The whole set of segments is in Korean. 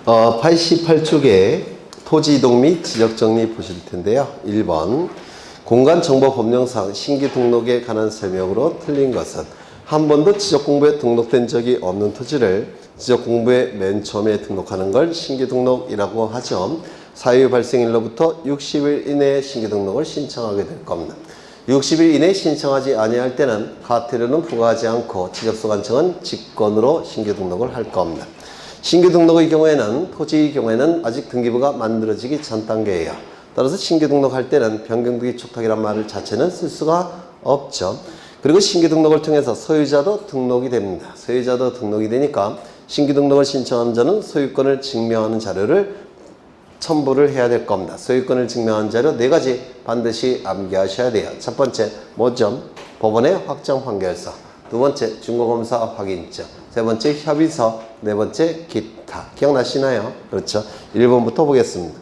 88쪽에 토지이동 및 지적정리 보실 텐데요. 1번 공간정보법령상 신규 등록에 관한 설명으로 틀린 것은 한 번도 지적공부에 등록된 적이 없는 토지를 지적공부에 맨 처음에 등록하는 걸 신규 등록이라고 하죠. 사유 발생일로부터 60일 이내에 신규 등록을 신청하게 될 겁니다. 60일 이내에 신청하지 아니할 때는 가태료는 부과하지 않고 지적소관청은 직권으로 신규 등록을 할 겁니다. 신규 등록의 경우에는 토지의 경우에는 아직 등기부가 만들어지기 전 단계예요. 따라서 신규 등록할 때는 변경등기 촉탁이란 말을 자체는 쓸 수가 없죠. 그리고 신규 등록을 통해서 소유자도 등록이 됩니다. 소유자도 등록이 되니까 신규 등록을 신청하는 자는 소유권을 증명하는 자료를 첨부를 해야 될 겁니다. 소유권을 증명하는 자료 4가지 반드시 암기하셔야 돼요. 첫 번째 모점, 법원의 확정 판결서, 두 번째 준공검사 확인증, 세 번째 협의서, 네 번째 기타. 기억나시나요? 그렇죠. 1번부터 보겠습니다.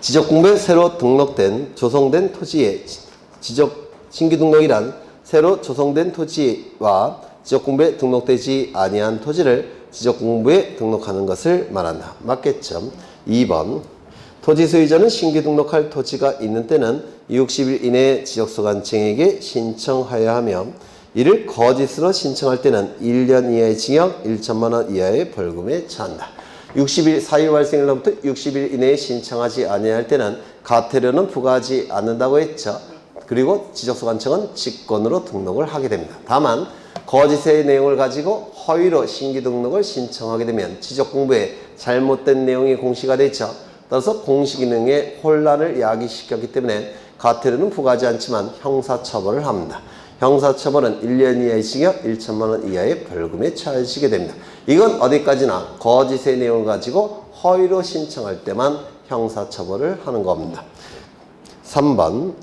지적공부에 새로 등록된 조성된 토지의 신규 등록이란 새로 조성된 토지와 지적공부에 등록되지 아니한 토지를 지적공부에 등록하는 것을 말한다. 맞겠죠? 2번 토지 소유자는 신규 등록할 토지가 있는 때는 60일 이내에 지적소관청에게 신청하여야 하며 이를 거짓으로 신청할 때는 1년 이하의 징역 1천만 원 이하의 벌금에 처한다. 60일 사유 발생일로부터 60일 이내에 신청하지 아니할 때는 가태료는 부과하지 않는다고 했죠. 그리고 지적소관청은 직권으로 등록을 하게 됩니다. 다만 거짓의 내용을 가지고 허위로 신규 등록을 신청하게 되면 지적공부에 잘못된 내용이 공시가 되죠. 따라서 공시기능에 혼란을 야기시켰기 때문에 가태료는 부과하지 않지만 형사처벌을 합니다. 형사처벌은 1년 이하의 징역 1천만 원 이하의 벌금에 처하시게 됩니다. 이건 어디까지나 거짓의 내용을 가지고 허위로 신청할 때만 형사처벌을 하는 겁니다. 3번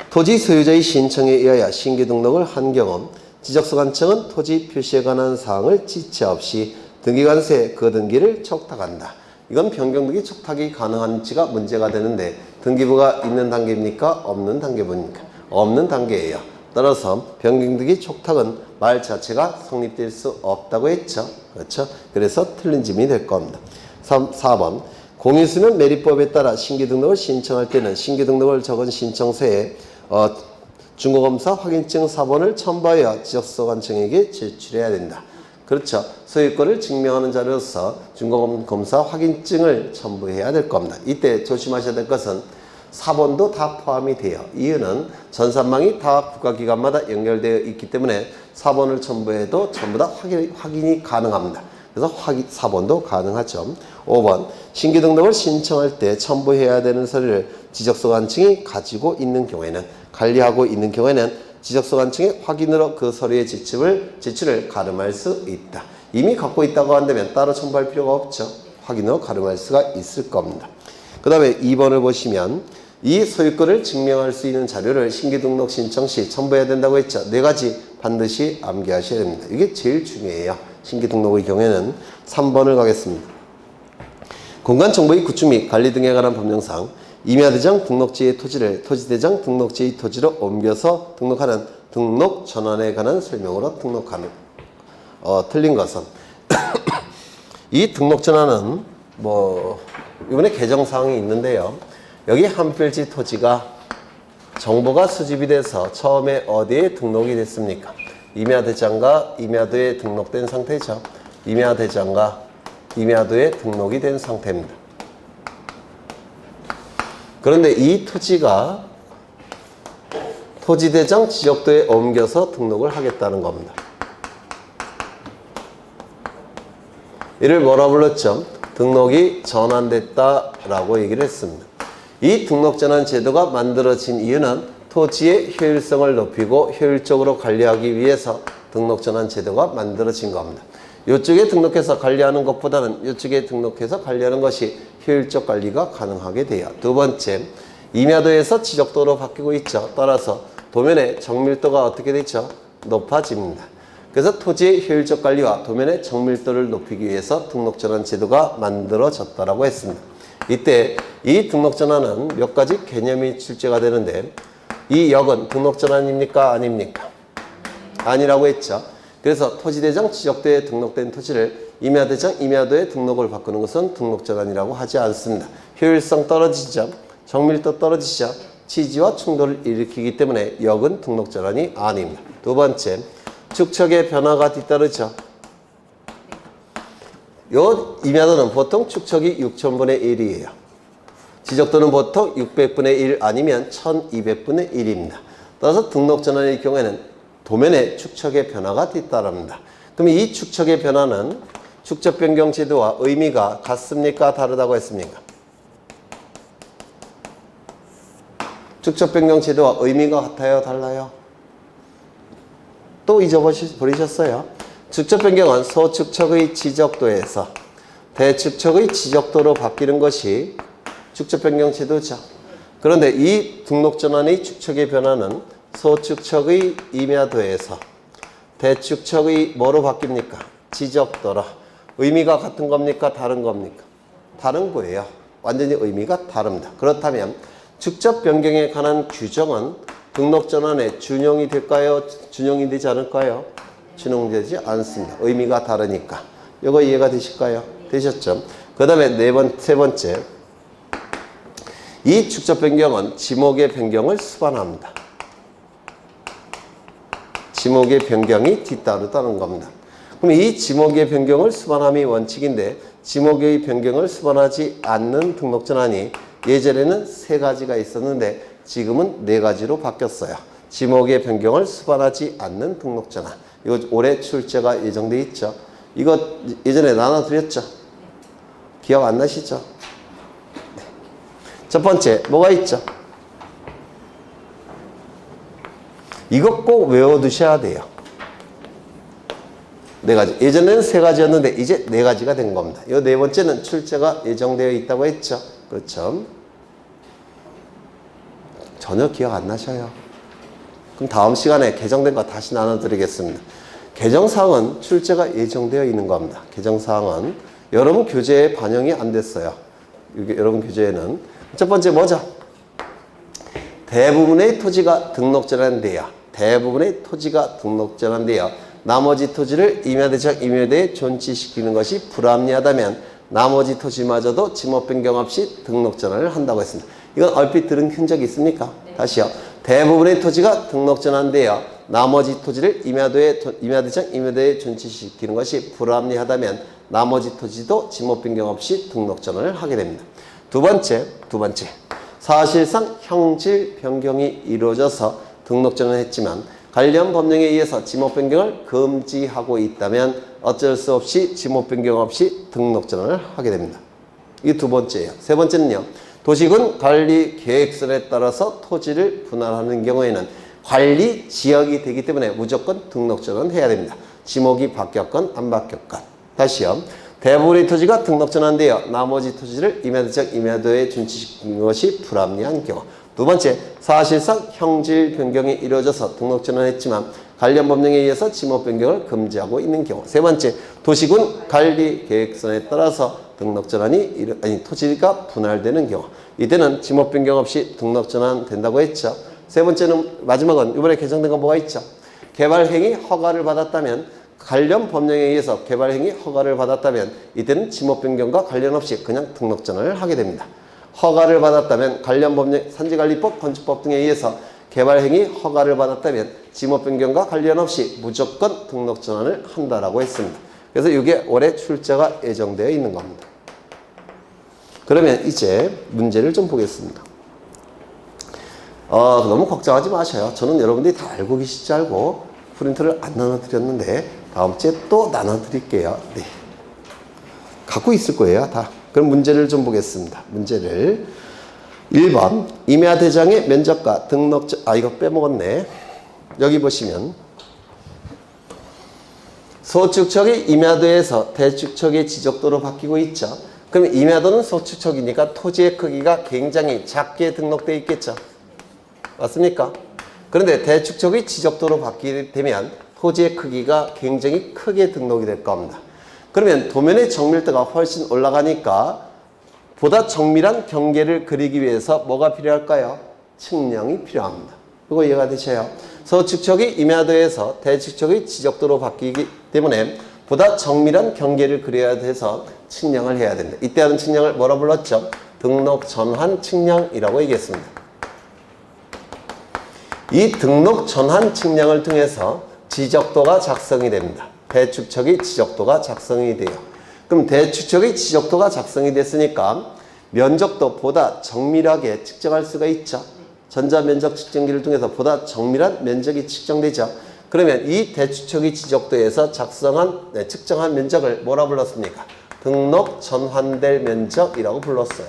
토지 소유자의 신청에 의하여 신규 등록을 한 경우 지적소관청은 토지 표시에 관한 사항을 지체 없이 등기관세에 그 등기를 촉탁한다. 이건 변경등기 촉탁이 가능한지가 문제가 되는데 등기부가 있는 단계입니까? 없는 단계입니까? 없는 단계예요. 따라서 변경등기 촉탁은 말 자체가 성립될 수 없다고 했죠. 그렇죠? 그래서 틀린 질문이 될 겁니다. 4번 공인수면 매립법에 따라 신규 등록을 신청할 때는 신규 등록을 적은 신청서에 준공검사 확인증 사본을 첨부하여 지적소관청에게 제출해야 된다. 그렇죠. 소유권을 증명하는 자료로서 준공검사 확인증을 첨부해야 될 겁니다. 이때 조심하셔야 될 것은 사본도 다 포함이 돼요. 이유는 전산망이 다 국가기관마다 연결되어 있기 때문에 사본을 첨부해도 전부 다 확인이 가능합니다. 그래서 사본도 가능하죠. 5번 신규 등록을 신청할 때 첨부해야 되는 서류를 지적소관청이 가지고 있는 경우에는 관리하고 있는 경우에는 지적소관청의 확인으로 그 서류의 제출을 가름할 수 있다. 이미 갖고 있다고 한다면 따로 첨부할 필요가 없죠. 확인으로 가름할 수가 있을 겁니다. 그 다음에 2번을 보시면 이 소유권을 증명할 수 있는 자료를 신규 등록 신청 시 첨부해야 된다고 했죠. 4가지 반드시 암기하셔야 됩니다. 이게 제일 중요해요. 신규 등록의 경우에는 3번을 가겠습니다. 공간정보의 구축 및 관리 등에 관한 법령상 임야대장 등록지의 토지를 토지대장 등록지의 토지로 옮겨서 등록하는 등록 전환에 관한 설명으로 등록하는 틀린 것은 이 등록 전환은 이번에 개정사항이 있는데요. 여기 한 필지 토지가 정보가 수집이 돼서 처음에 어디에 등록이 됐습니까? 임야대장과 임야도에 등록된 상태죠. 임야대장과 임야도에 등록이 된 상태입니다. 그런데 이 토지가 토지대장 지역도에 옮겨서 등록을 하겠다는 겁니다. 이를 뭐라 불렀죠? 등록이 전환됐다라고 얘기를 했습니다. 이 등록전환 제도가 만들어진 이유는 토지의 효율성을 높이고 효율적으로 관리하기 위해서 등록전환 제도가 만들어진 겁니다. 이쪽에 등록해서 관리하는 것보다는 이쪽에 등록해서 관리하는 것이 효율적 관리가 가능하게 돼요. 두 번째, 임야도에서 지적도로 바뀌고 있죠. 따라서 도면의 정밀도가 어떻게 되죠? 높아집니다. 그래서 토지의 효율적 관리와 도면의 정밀도를 높이기 위해서 등록전환 제도가 만들어졌다고 했습니다. 이때 이 등록전환은 몇 가지 개념이 출제가 되는데 이 역은 등록전환입니까? 아닙니까? 아니라고 했죠. 그래서 토지대장 지적도에 등록된 토지를 임야대장 임야도에 등록을 바꾸는 것은 등록전환이라고 하지 않습니다. 효율성 떨어지죠. 정밀도 떨어지죠. 취지와 충돌을 일으키기 때문에 역은 등록전환이 아닙니다. 두 번째, 축척의 변화가 뒤따르죠. 요 임야도는 보통 축척이 6000분의 1이에요. 지적도는 보통 600분의 1 아니면 1200분의 1입니다. 따라서 등록전환의 경우에는 도면에 축척의 변화가 뒤따릅니다. 그럼 이 축척의 변화는 축척 변경 제도와 의미가 같습니까? 다르다고 했습니까? 축척 변경 제도와 의미가 같아요? 달라요? 또 잊어버리셨어요? 축척 변경은 소축척의 지적도에서 대축척의 지적도로 바뀌는 것이 축척 변경 제도죠. 그런데 이 등록전환의 축척의 변화는 소축척의 임야도에서 대축척의 뭐로 바뀝니까? 지적도로. 의미가 같은 겁니까? 다른 겁니까? 다른 거예요. 완전히 의미가 다릅니다. 그렇다면 축척 변경에 관한 규정은 등록전환에 준용이 될까요? 준용이 되지 않을까요? 준용되지 않습니다. 의미가 다르니까. 이거 이해가 되실까요? 되셨죠? 그 다음에 세 번째. 이 축척 변경은 지목의 변경을 수반합니다. 지목의 변경이 뒤따르다는 겁니다. 그럼 이 지목의 변경을 수반함이 원칙인데 지목의 변경을 수반하지 않는 등록전환이 예전에는 3가지가 있었는데 지금은 4가지로 바뀌었어요. 지목의 변경을 수반하지 않는 등록전환. 이거 올해 출제가 예정돼 있죠. 이거 예전에 나눠드렸죠. 기억 안 나시죠? 네. 첫 번째 뭐가 있죠? 이거 꼭 외워두셔야 돼요. 4가지. 예전에는 3가지였는데 이제 4가지가 된 겁니다. 이 4번째는 출제가 예정되어 있다고 했죠. 그렇죠. 전혀 기억 안 나셔요. 그럼 다음 시간에 개정된 거 다시 나눠드리겠습니다. 개정사항은 출제가 예정되어 있는 겁니다. 개정사항은 여러분 교재에 반영이 안 됐어요. 여러분 교재에는 첫 번째 뭐죠? 대부분의 토지가 등록전환되어 대부분의 토지가 등록전환되어 나머지 토지를 임야대장 임야도에 존치시키는 것이 불합리하다면 나머지 토지마저도 지목 변경 없이 등록전환을 한다고 했습니다. 이건 얼핏 들은 흔적이 있습니까? 네. 다시요. 대부분의 토지가 등록전환되어 나머지 토지를 임야대장 임야도에 존치시키는 것이 불합리하다면 나머지 토지도 지목 변경 없이 등록전환을 하게 됩니다. 두 번째. 사실상 형질 변경이 이루어져서 등록전환을 했지만 관련 법령에 의해서 지목 변경을 금지하고 있다면 어쩔 수 없이 지목 변경 없이 등록전환을 하게 됩니다. 이게 두 번째예요. 세 번째는요. 도시군 관리 계획서에 따라서 토지를 분할하는 경우에는 관리 지역이 되기 때문에 무조건 등록전환을 해야 됩니다. 지목이 바뀌었건 안 바뀌었건. 다시요. 대부분의 토지가 등록전환되어 나머지 토지를 임야대장 임야도에 존치시킨 것이 불합리한 경우. 두 번째, 사실상 형질 변경이 이루어져서 등록전환했지만 관련 법령에 의해서 지목 변경을 금지하고 있는 경우. 세 번째, 도시군 관리 계획선에 따라서 토지가 분할되는 경우. 이때는 지목 변경 없이 등록전환 된다고 했죠. 세 번째는 마지막은 이번에 개정된 건 뭐가 있죠? 개발행위 허가를 받았다면 관련 법령에 의해서 개발행위 허가를 받았다면 이때는 지목 변경과 관련 없이 그냥 등록전환을 하게 됩니다. 허가를 받았다면 관련 법령, 산지관리법, 건축법 등에 의해서 개발행위 허가를 받았다면 지목 변경과 관련 없이 무조건 등록전환을 한다라고 했습니다. 그래서 이게 올해 출제가 예정되어 있는 겁니다. 그러면 이제 문제를 좀 보겠습니다. 너무 걱정하지 마셔요. 저는 여러분들이 다 알고 계실 줄 알고 프린트를 안 나눠드렸는데 다음 주에 또 나눠드릴게요. 네. 갖고 있을 거예요, 다. 그럼 문제를 좀 보겠습니다. 문제를 1번 임야대장의 면적과 등록증 이거 빼먹었네. 여기 보시면 소축척이 임야도에서 대축척의 지적도로 바뀌고 있죠. 그럼 임야도는 소축척이니까 토지의 크기가 굉장히 작게 등록되어 있겠죠. 맞습니까? 그런데 대축척의 지적도로 바뀌게 되면 토지의 크기가 굉장히 크게 등록이 될 겁니다. 그러면 도면의 정밀도가 훨씬 올라가니까 보다 정밀한 경계를 그리기 위해서 뭐가 필요할까요? 측량이 필요합니다. 이거 이해가 되셔요? 서측척이 임야도에서 대측척의 지적도로 바뀌기 때문에 보다 정밀한 경계를 그려야 돼서 측량을 해야 된다. 이때 하는 측량을 뭐라 불렀죠? 등록 전환 측량이라고 얘기했습니다. 이 등록 전환 측량을 통해서 지적도가 작성이 됩니다. 대측척의 지적도가 작성이 돼요. 그럼 대측척의 지적도가 작성이 됐으니까 면적도 보다 정밀하게 측정할 수가 있죠. 전자면적 측정기를 통해서 보다 정밀한 면적이 측정되죠. 그러면 이 대측척의 지적도에서 측정한 면적을 뭐라 불렀습니까? 등록 전환될 면적이라고 불렀어요.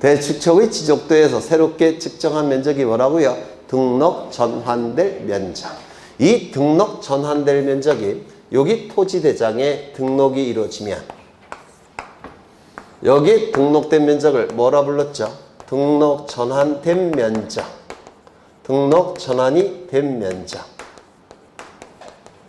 대측척의 지적도에서 새롭게 측정한 면적이 뭐라고요? 등록 전환될 면적. 이 등록 전환될 면적이 여기 토지대장에 등록이 이루어지면 여기 등록된 면적을 뭐라 불렀죠? 등록 전환된 면적. 등록 전환이 된 면적.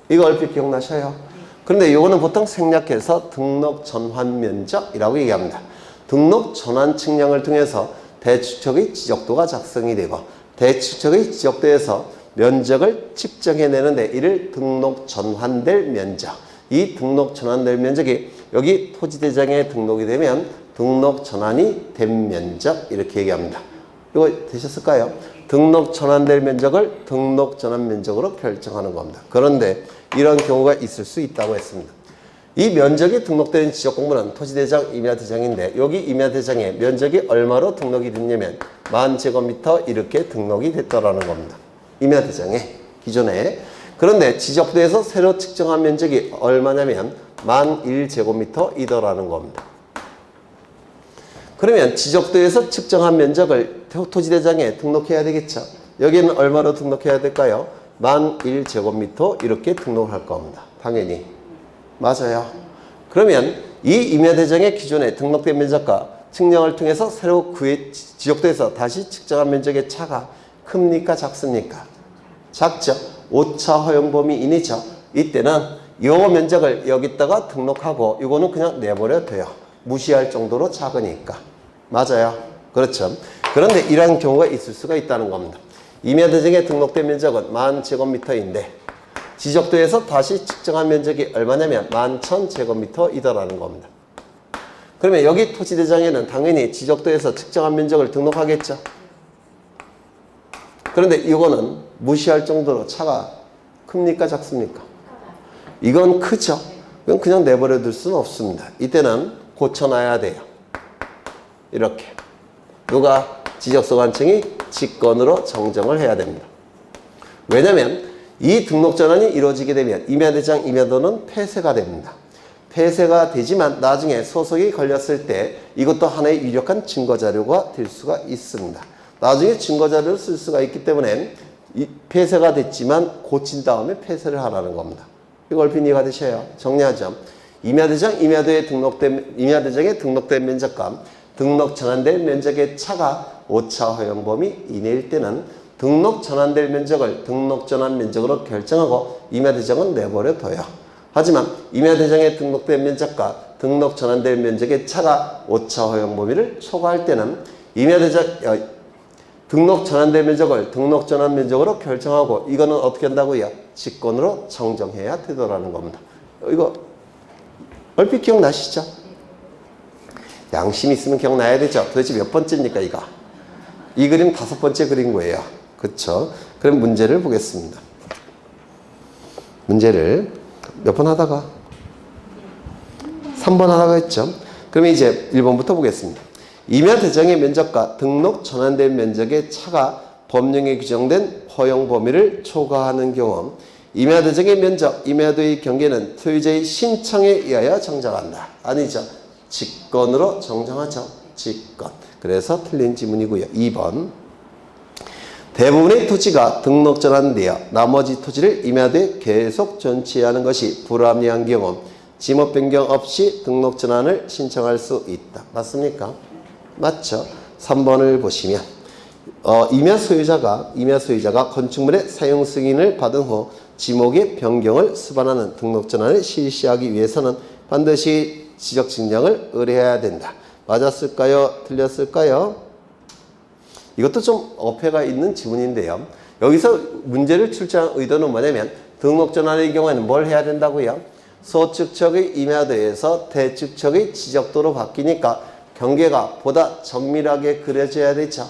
이거 얼핏 기억나셔요? 그런데 이거는 보통 생략해서 등록 전환 면적이라고 얘기합니다. 등록 전환 측량을 통해서 대측척의 지적도가 작성이 되고 대측척의 지적도에서 면적을 측정해내는데 이를 등록 전환될 면적. 이 등록 전환될 면적이 여기 토지대장에 등록이 되면 등록 전환이 된 면적 이렇게 얘기합니다. 이거 되셨을까요? 등록 전환될 면적을 등록 전환 면적으로 결정하는 겁니다. 그런데 이런 경우가 있을 수 있다고 했습니다. 이 면적이 등록된 지적공부는 토지대장, 임야대장인데 여기 임야대장에 면적이 얼마로 등록이 됐냐면 10,000제곱미터 이렇게 등록이 됐다라는 겁니다. 임야대장에 기존에. 그런데 지적도에서 새로 측정한 면적이 얼마냐면 1001제곱미터이더라는 겁니다. 그러면 지적도에서 측정한 면적을 토지대장에 등록해야 되겠죠. 여기는 얼마로 등록해야 될까요? 1001제곱미터 이렇게 등록을 할 겁니다. 당연히. 맞아요. 그러면 이 임야대장의 기존에 등록된 면적과 측량을 통해서 새로 지적도에서 다시 측정한 면적의 차가 큽니까? 작습니까? 작죠. 오차 허용 범위 이내죠. 이때는 이 면적을 여기다가 등록하고 이거는 그냥 내버려 둬요. 무시할 정도로 작으니까. 맞아요. 그렇죠. 그런데 이러한 경우가 있을 수가 있다는 겁니다. 임야대장에 등록된 면적은 10,000제곱미터인데 지적도에서 다시 측정한 면적이 얼마냐면 11,000제곱미터이더라는 겁니다. 그러면 여기 토지대장에는 당연히 지적도에서 측정한 면적을 등록하겠죠. 그런데 이거는 무시할 정도로 차가 큽니까? 작습니까? 이건 크죠. 이건 그냥 내버려 둘 수는 없습니다. 이때는 고쳐놔야 돼요. 이렇게. 누가? 지적소관청이 직권으로 정정을 해야 됩니다. 왜냐면 이 등록 전환이 이루어지게 되면 임야대장, 임야도는 폐쇄가 됩니다. 폐쇄가 되지만 나중에 소송이 걸렸을 때 이것도 하나의 유력한 증거자료가 될 수가 있습니다. 나중에 증거자료를 쓸 수가 있기 때문에 폐쇄가 됐지만 고친 다음에 폐쇄를 하라는 겁니다. 이거 얼핏 이해가 되셔요? 정리하죠. 임야대장, 임야도에 임야대장에 등록된 면적과 등록 전환된 면적의 차가 오차 허용 범위 이내일 때는 등록 전환될 면적을 등록 전환 면적으로 결정하고 임야대장은 내버려 둬요. 하지만 임야대장에 등록된 면적과 등록 전환될 면적의 차가 오차 허용 범위를 초과할 때는 등록 전환될 면적을 등록 전환 면적으로 결정하고 이거는 어떻게 한다고요? 직권으로 정정해야 되더라는 겁니다. 이거 얼핏 기억나시죠? 양심 있으면 기억나야 되죠. 도대체 몇 번째입니까 이거? 이 그림 5번째 그린 거예요. 그렇죠? 그럼 문제를 보겠습니다. 문제를 몇 번 하다가? 3번 하다가 했죠. 그러면 이제 1번부터 보겠습니다. 임야대장의 면적과 등록 전환된 면적의 차가 법령에 규정된 허용 범위를 초과하는 경우 임야대장의 면적, 임야도의 경계는 소유자의 신청에 의하여 정정한다. 아니죠. 직권으로 정정하죠. 직권. 그래서 틀린 지문이고요. 2번. 대부분의 토지가 등록 전환되어 나머지 토지를 임야도에 계속 존치하는 것이 불합리한 경우 지목 변경 없이 등록 전환을 신청할 수 있다. 맞습니까? 맞죠? 3번을 보시면 임야 소유자가 건축물의 사용 승인을 받은 후 지목의 변경을 수반하는 등록 전환을 실시하기 위해서는 반드시 지적 측량을 의뢰해야 된다. 맞았을까요? 틀렸을까요? 이것도 좀 어폐가 있는 지문인데요. 여기서 문제를 출제한 의도는 뭐냐면 등록전환의 경우에는 뭘 해야 된다고요? 소축척의 임야도에서 대축척의 지적도로 바뀌니까 경계가 보다 정밀하게 그려져야 되죠.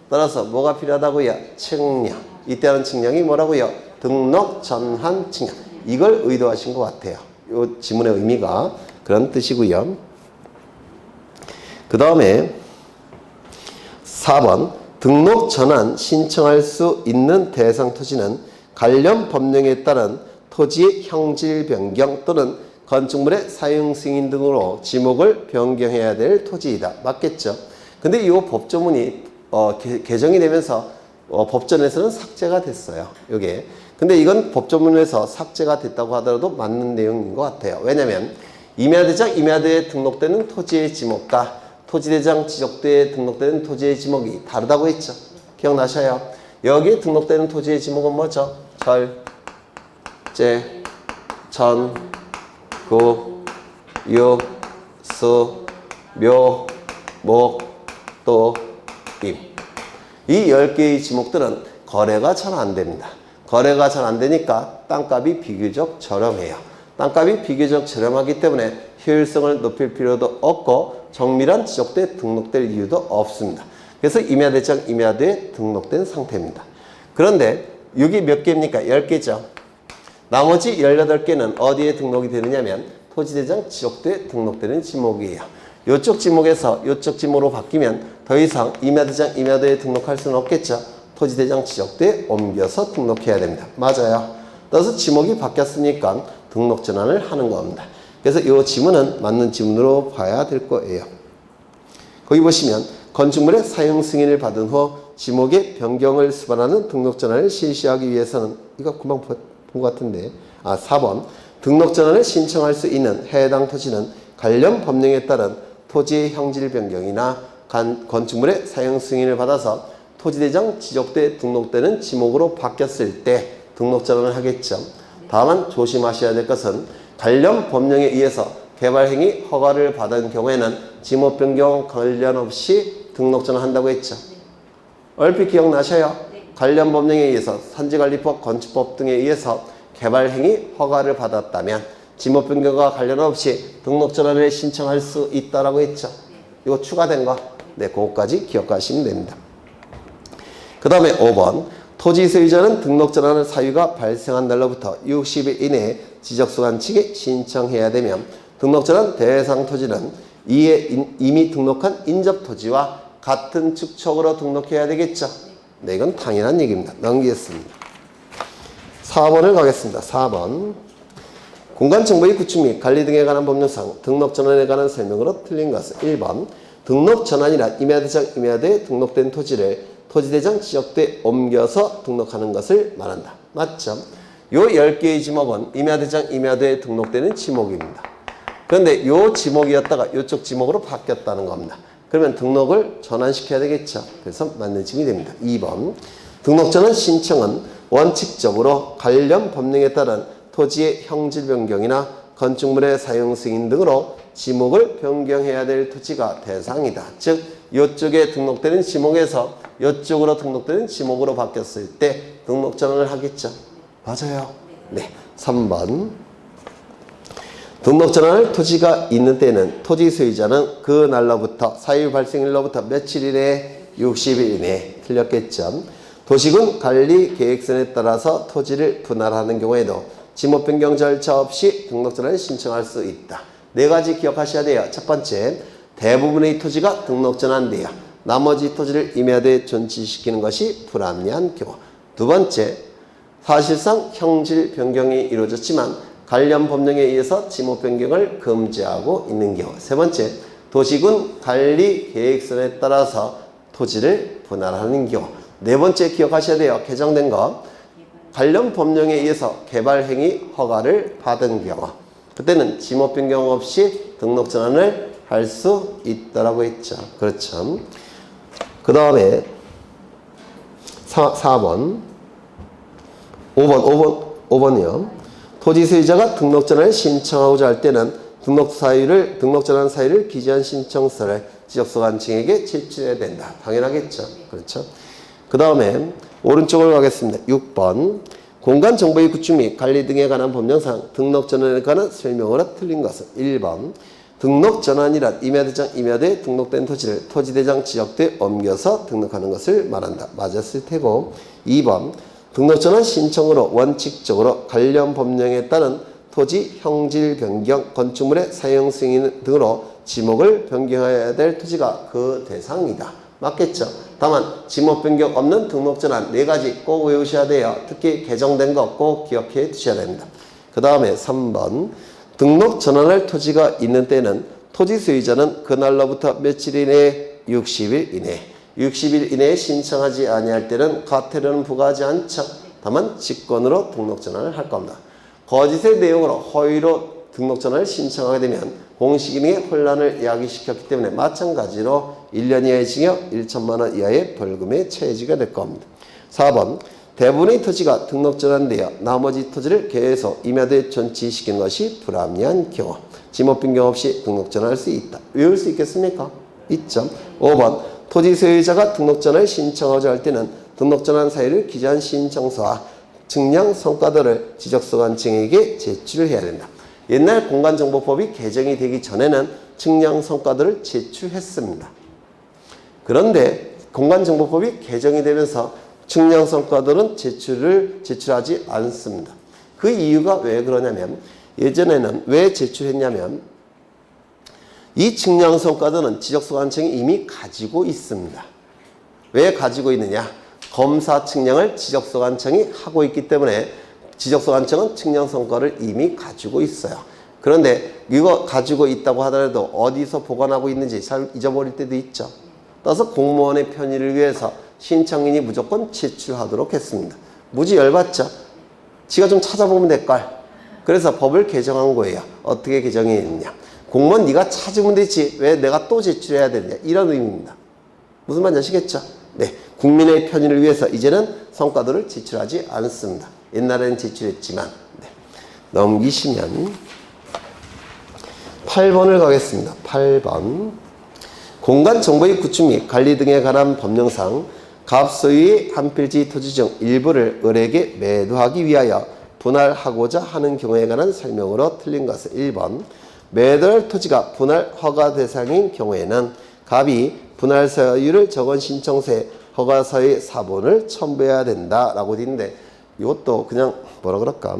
따라서 뭐가 필요하다고요? 측량. 이때 하는 측량이 뭐라고요? 등록전환 측량. 이걸 의도하신 것 같아요. 이 지문의 의미가 그런 뜻이고요. 그 다음에 4번 등록전환 신청할 수 있는 대상 토지는 관련 법령에 따른 토지의 형질 변경 또는 건축물의 사용 승인 등으로 지목을 변경해야 될 토지이다. 맞겠죠? 근데 이 법조문이 개정이 되면서 법전에서는 삭제가 됐어요. 요게. 근데 이건 법조문에서 삭제가 됐다고 하더라도 맞는 내용인 것 같아요. 왜냐면 임야대장 임야대에 등록되는 토지의 지목과 토지대장 지적대에 등록되는 토지의 지목이 다르다고 했죠. 기억나셔요? 여기에 등록되는 토지의 지목은 뭐죠? 절, 제, 전, 구, 유, 수, 묘, 목, 도, 임. 이 10개의 지목들은 거래가 잘 안 됩니다. 거래가 잘 안 되니까 땅값이 비교적 저렴해요. 땅값이 비교적 저렴하기 때문에 효율성을 높일 필요도 없고 정밀한 지적대에 등록될 이유도 없습니다. 그래서 임야대장 임야대에 등록된 상태입니다. 그런데 여기 몇 개입니까? 10개죠. 나머지 18개는 어디에 등록이 되느냐면 토지대장 지적대에 등록되는 지목이에요. 이쪽 지목에서 이쪽 지목으로 바뀌면 더 이상 임야대장 임야대에 등록할 수는 없겠죠. 토지대장 지적대에 옮겨서 등록해야 됩니다. 맞아요. 따라서 지목이 바뀌었으니까 등록 전환을 하는 겁니다. 그래서 이 지문은 맞는 지문으로 봐야 될 거예요. 거기 보시면 건축물의 사용 승인을 받은 후 지목의 변경을 수반하는 등록 전환을 실시하기 위해서는 이거 금방 본 것 같은데 4번 등록 전환을 신청할 수 있는 해당 토지는 관련 법령에 따른 토지의 형질 변경이나 건축물의 사용 승인을 받아서 토지대장 지적대에 등록되는 지목으로 바뀌었을 때 등록 전환을 하겠죠. 다만 조심하셔야 될 것은 관련 법령에 의해서 개발행위 허가를 받은 경우에는 지목 변경 관련 없이 등록 전환한다고 했죠. 얼핏 기억나셔요? 관련 법령에 의해서 산지관리법, 건축법 등에 의해서 개발행위 허가를 받았다면 지목 변경과 관련 없이 등록 전환을 신청할 수 있다라고 했죠. 이거 추가된 거. 네, 그거까지 기억하시면 됩니다. 그 다음에 5번 토지 소유자는 등록 전환 사유가 발생한 날로부터 60일 이내에 지적소관 측에 신청해야 되며 등록 전환 대상 토지는 이에 이미 등록한 인접 토지와 같은 축척으로 등록해야 되겠죠. 네, 이건 당연한 얘기입니다. 넘기겠습니다. 4번을 가겠습니다. 4번 공간정보의 구축 및 관리 등에 관한 법령상 등록 전환에 관한 설명으로 틀린 것은 1번 등록 전환이란 임야대장 임야대에 등록된 토지를 토지대장 지적대에 옮겨서 등록하는 것을 말한다. 맞죠? 요 10개의 지목은 임야대장 임야대에 등록되는 지목입니다. 그런데 요 지목이었다가 요쪽 지목으로 바뀌었다는 겁니다. 그러면 등록을 전환시켜야 되겠죠. 그래서 맞는 지목이 됩니다. 2번 등록 전환 신청은 원칙적으로 관련 법령에 따른 토지의 형질 변경이나 건축물의 사용 승인 등으로 지목을 변경해야 될 토지가 대상이다. 즉 이쪽에 등록되는 지목에서 이쪽으로 등록되는 지목으로 바뀌었을 때 등록 전환을 하겠죠. 맞아요. 네. 3번 등록 전환을 토지가 있는 때는 토지 소유자는 그 날로부터 사유 발생일로부터 며칠이내 60일 이내에 틀렸겠죠. 도시군 관리 계획선에 따라서 토지를 분할하는 경우에도 지목 변경 절차 없이 등록 전환을 신청할 수 있다. 4가지 기억하셔야 돼요. 첫 번째, 대부분의 토지가 등록 전환돼야 나머지 토지를 임야대에 존치시키는 것이 불합리한 경우. 두 번째, 사실상 형질 변경이 이루어졌지만 관련 법령에 의해서 지목 변경을 금지하고 있는 경우. 세 번째, 도시군 관리 계획선에 따라서 토지를 분할하는 경우. 네 번째 기억하셔야 돼요. 개정된 거. 관련 법령에 의해서 개발행위 허가를 받은 경우. 그때는 지목 변경 없이 등록 전환을 할 수 있다라고 했죠. 그렇죠. 그 다음에 4번 5번이요. 토지 소유자가 등록 전환을 신청하고자 할 때는 등록 전환 사유를 기재한 신청서를 지적소관청에게 제출해야 된다. 당연하겠죠. 그렇죠. 그 다음에 오른쪽으로 가겠습니다. 6번. 공간정보의 구축 및 관리 등에 관한 법령상 등록 전환에 관한 설명으로 틀린 것은 1번. 등록 전환이란 임야대장, 임야대에 등록된 토지를 토지대장 지역대에 옮겨서 등록하는 것을 말한다. 맞았을 테고 2번. 등록 전환 신청으로 원칙적으로 관련 법령에 따른 토지 형질 변경, 건축물의 사용 승인 등으로 지목을 변경해야 될 토지가 그 대상이다. 맞겠죠? 다만 지목 변경 없는 등록 전환 4가지 꼭 외우셔야 돼요. 특히 개정된 거 꼭 기억해 두셔야 됩니다. 그 다음에 3번. 등록 전환할 토지가 있는 때는 토지 소유자는 그날로부터 며칠 이내에 60일 이내 60일 이내에 신청하지 아니할 때는 과태료는 부과하지 않죠. 다만 직권으로 등록 전환을 할 겁니다. 거짓의 내용으로 허위로 등록 전환을 신청하게 되면 공시기능에 혼란을 야기시켰기 때문에 마찬가지로 1년 이하의 징역 1천만 원 이하의 벌금에 처해지게 될 겁니다. 4번. 대부분의 토지가 등록 전환되어 나머지 토지를 계속 임야대에 존치시키는 것이 불합리한 경우 지목 변경 없이 등록 전환할 수 있다. 외울 수 있겠습니까? 있죠. 5번. 토지 소유자가 등록 전환을 신청하자 할 때는 등록 전환 사유를 기재한 신청서와 측량 성과들을 지적소관청에게 제출을 해야 된다. 옛날 공간정보법이 개정이 되기 전에는 측량 성과들을 제출했습니다. 그런데 공간정보법이 개정이 되면서 측량 성과들은 제출하지 않습니다. 그 이유가 왜 그러냐면 예전에는 왜 제출했냐면 이 측량 성과들은 지적소관청이 이미 가지고 있습니다. 왜 가지고 있느냐? 검사 측량을 지적소관청이 하고 있기 때문에 지적소관청은 측량 성과를 이미 가지고 있어요. 그런데 이거 가지고 있다고 하더라도 어디서 보관하고 있는지 잘 잊어버릴 때도 있죠. 따라서 공무원의 편의를 위해서 신청인이 무조건 제출하도록 했습니다. 무지 열받죠? 지가 좀 찾아보면 될걸. 그래서 법을 개정한 거예요. 어떻게 개정했느냐. 공무원 네가 찾으면 되지 왜 내가 또 제출해야 되느냐. 이런 의미입니다. 무슨 말인지 아시겠죠? 네, 국민의 편의를 위해서 이제는 성과들을 제출하지 않습니다. 옛날에는 제출했지만. 네. 넘기시면 8번을 가겠습니다. 8번. 공간정보의 구축 및 관리 등에 관한 법령상 갑소유의 한 필지 토지 중 일부를 을에게 매도하기 위하여 분할하고자 하는 경우에 관한 설명으로 틀린 것은 1번. 매도할 토지가 분할 허가 대상인 경우에는 갑이 분할 사유를 적은 신청서에 허가 사유의 사본을 첨부해야 된다라고 되어 있는데 이것도 그냥 뭐라 그럴까?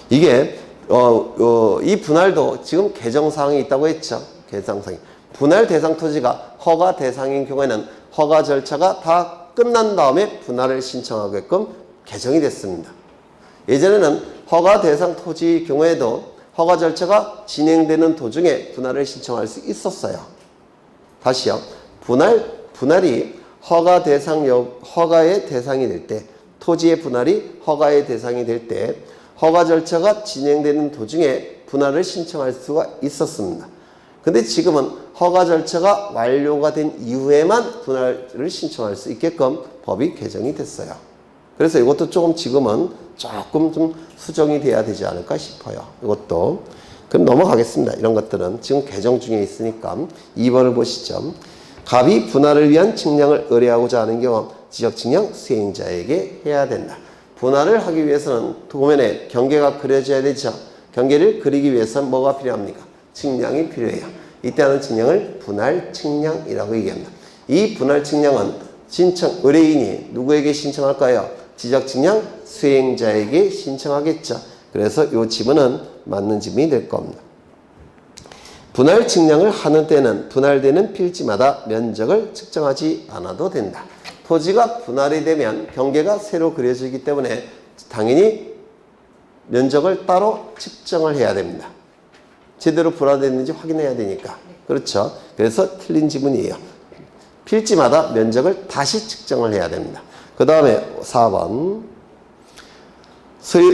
이게 이 분할도 지금 개정사항이 있다고 했죠. 개정사항이. 분할 대상 토지가 허가 대상인 경우에는 허가 절차가 다 끝난 다음에 분할을 신청하게끔 개정이 됐습니다. 예전에는 허가 대상 토지의 경우에도 허가 절차가 진행되는 도중에 분할을 신청할 수 있었어요. 다시요. 분할이 허가의 대상이 될 때, 토지의 분할이 허가의 대상이 될 때, 허가 절차가 진행되는 도중에 분할을 신청할 수가 있었습니다. 근데 지금은 허가 절차가 완료가 된 이후에만 분할을 신청할 수 있게끔 법이 개정이 됐어요. 그래서 이것도 지금은 조금 좀 수정이 돼야 되지 않을까 싶어요. 이것도. 그럼 넘어가겠습니다. 이런 것들은 지금 개정 중에 있으니까 2번을 보시죠. 갑이 분할을 위한 측량을 의뢰하고자 하는 경우 지적 측량 수행자에게 해야 된다. 분할을 하기 위해서는 도면에 경계가 그려져야 되죠. 경계를 그리기 위해서는 뭐가 필요합니까? 측량이 필요해요. 이때 하는 측량을 분할 측량이라고 얘기합니다. 이 분할 측량은 의뢰인이 누구에게 신청할까요? 지적 측량 수행자에게 신청하겠죠. 그래서 이 지문은 맞는 지문이 될 겁니다. 분할 측량을 하는 때는 분할되는 필지마다 면적을 측정하지 않아도 된다. 토지가 분할이 되면 경계가 새로 그려지기 때문에 당연히 면적을 따로 측정을 해야 됩니다. 제대로 분할됐는지 확인해야 되니까. 그렇죠. 그래서 틀린 지문이에요. 필지마다 면적을 다시 측정을 해야 됩니다. 그 다음에 4번.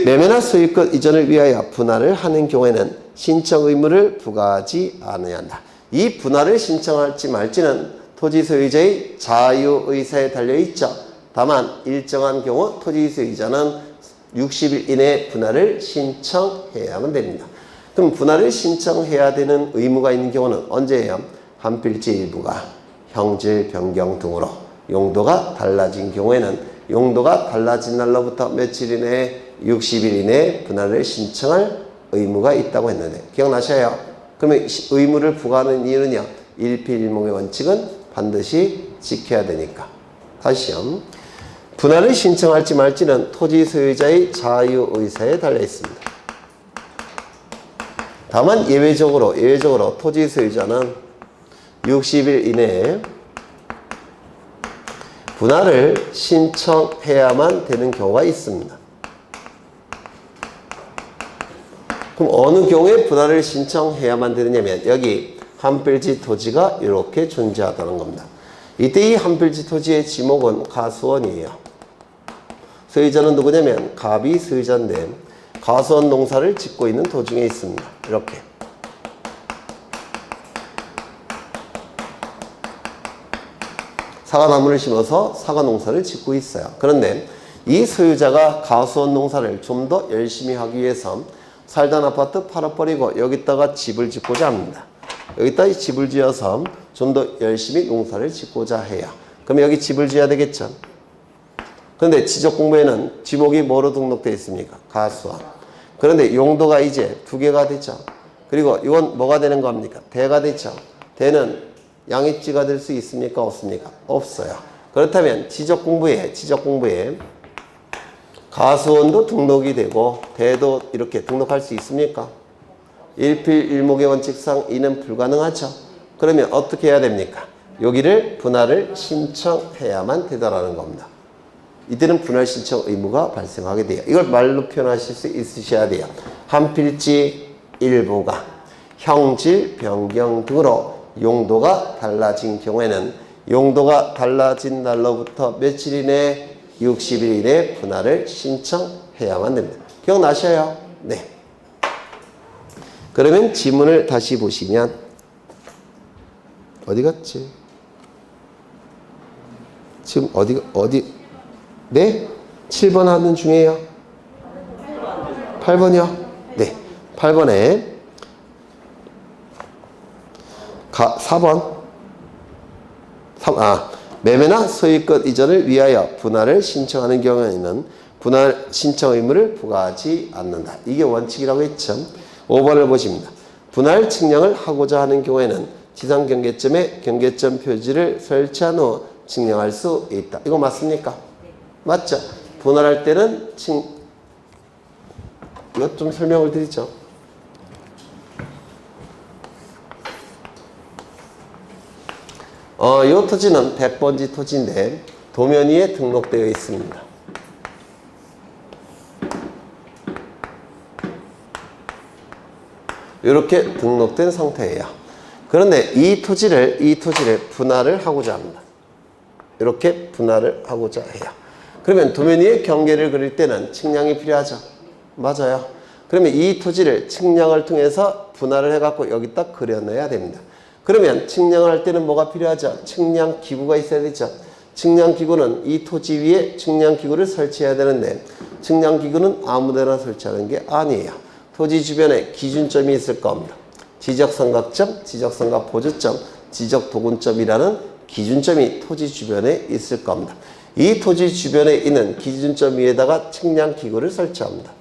매매나 소유권 이전을 위하여 분할을 하는 경우에는 신청 의무를 부과하지 않아야 한다. 이 분할을 신청할지 말지는 토지 소유자의 자유의사에 달려있죠. 다만 일정한 경우 토지 소유자는 60일 이내에 분할을 신청해야만 됩니다. 그럼 분할을 신청해야 되는 의무가 있는 경우는 언제예요? 한 필지 일부가 형질 변경 등으로 용도가 달라진 경우에는 용도가 달라진 날로부터 며칠 이내에 60일 이내에 분할을 신청할 의무가 있다고 했는데 기억나셔요? 그러면 의무를 부과하는 이유는요. 일필일목의 원칙은 반드시 지켜야 되니까. 다시요. 분할을 신청할지 말지는 토지 소유자의 자유의사에 달려 있습니다. 다만 예외적으로 토지 소유자는 60일 이내에 분할을 신청해야만 되는 경우가 있습니다. 그럼 어느 경우에 분할을 신청해야만 되느냐면 여기 한 필지 토지가 이렇게 존재하다는 겁니다. 이때 이 한 필지 토지의 지목은 가수원이에요. 소유자는 누구냐면 갑이 소유자인데 가수원 농사를 짓고 있는 도중에 있습니다. 이렇게. 사과나무를 심어서 사과 농사를 짓고 있어요. 그런데 이 소유자가 가수원 농사를 좀 더 열심히 하기 위해서 살던 아파트 팔아버리고 여기다가 집을 짓고자 합니다. 여기다 집을 지어서 좀 더 열심히 농사를 짓고자 해요. 그럼 여기 집을 지어야 되겠죠. 그런데 지적공부에는 지목이 뭐로 등록되어 있습니까? 가수원. 그런데 용도가 이제 두 개가 됐죠. 그리고 이건 뭐가 되는 겁니까? 대가 됐죠. 대는 양입지가 될 수 있습니까? 없습니까? 없어요. 그렇다면 지적공부에 가수원도 등록이 되고 대도 이렇게 등록할 수 있습니까? 일필일목의 원칙상 이는 불가능하죠. 그러면 어떻게 해야 됩니까? 여기를 분할을 신청해야만 되더라는 겁니다. 이때는 분할 신청 의무가 발생하게 돼요. 이걸 말로 표현하실 수 있으셔야 돼요. 한 필지 일부가 형질 변경 등으로 용도가 달라진 경우에는 용도가 달라진 날로부터 며칠 이내에 60일 이내에 분할을 신청해야만 됩니다. 기억나셔요? 네. 그러면 지문을 다시 보시면 어디 갔지? 지금 어디 네? 7번 하는 중이에요. 8번이요? 네. 8번에 4번 매매나 소유권 이전을 위하여 분할을 신청하는 경우에는 분할 신청 의무를 부과하지 않는다. 이게 원칙이라고 했죠. 5번을 보십니다. 분할 측량을 하고자 하는 경우에는 지상 경계점에 경계점 표지를 설치한 후 측량할 수 있다. 이거 맞습니까? 맞죠? 분할할 때는 이것 좀 설명을 드리죠. 이 토지는 100번지 토지인데 도면 위에 등록되어 있습니다. 이렇게 등록된 상태예요. 그런데 이 토지를 분할을 하고자 합니다. 이렇게 분할을 하고자 해요. 그러면 도면 위에 경계를 그릴 때는 측량이 필요하죠. 맞아요. 그러면 이 토지를 측량을 통해서 분할을 해갖고 여기다 그려내야 됩니다. 그러면 측량을 할 때는 뭐가 필요하죠? 측량 기구가 있어야 되죠. 측량 기구는 이 토지 위에 측량 기구를 설치해야 되는데 측량 기구는 아무데나 설치하는 게 아니에요. 토지 주변에 기준점이 있을 겁니다. 지적삼각점, 지적삼각 보조점, 지적도근점이라는 기준점이 토지 주변에 있을 겁니다. 이 토지 주변에 있는 기준점 위에다가 측량 기구를 설치합니다.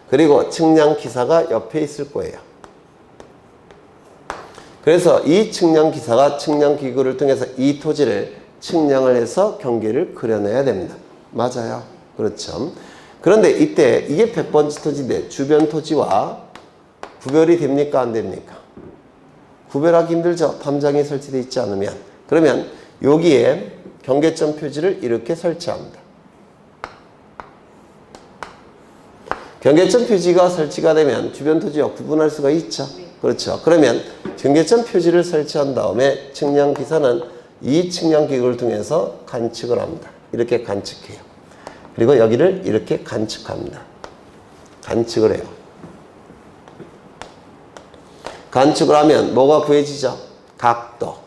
그리고 측량 기사가 옆에 있을 거예요. 그래서 이 측량 기사가 측량 기구를 통해서 이 토지를 측량을 해서 경계를 그려내야 됩니다. 맞아요. 그렇죠. 그런데 이때 이게 100번지 토지인데 주변 토지와 구별이 됩니까? 안 됩니까? 구별하기 힘들죠. 탐장이 설치되어 있지 않으면. 그러면 여기에 경계점 표지를 이렇게 설치합니다. 경계점 표지가 설치가 되면 주변 토지와 구분할 수가 있죠. 그렇죠. 그러면 경계점 표지를 설치한 다음에 측량 기사는 이 측량 기구를 통해서 관측을 합니다. 이렇게 관측해요. 그리고 여기를 이렇게 관측합니다. 관측을 해요. 관측을 하면 뭐가 구해지죠? 각도.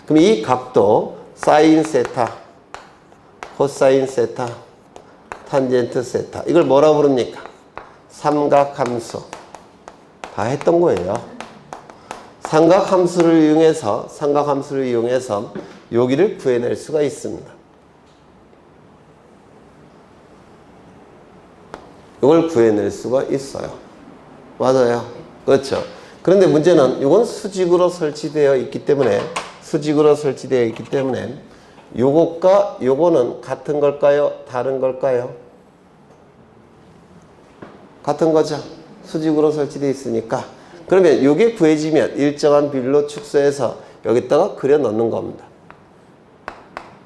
그럼 이 각도 사인 세타, 코사인 세타, 탄젠트 세타 이걸 뭐라고 부릅니까? 삼각함수 다 했던 거예요. 삼각함수를 이용해서 여기를 구해낼 수가 있습니다. 이걸 구해낼 수가 있어요. 맞아요. 그렇죠. 그런데 문제는 이건 수직으로 설치되어 있기 때문에 요것과 요거는 같은 걸까요? 다른 걸까요? 같은 거죠. 수직으로 설치되어 있으니까. 그러면 요게 구해지면 일정한 비율로 축소해서 여기다가 그려 넣는 겁니다.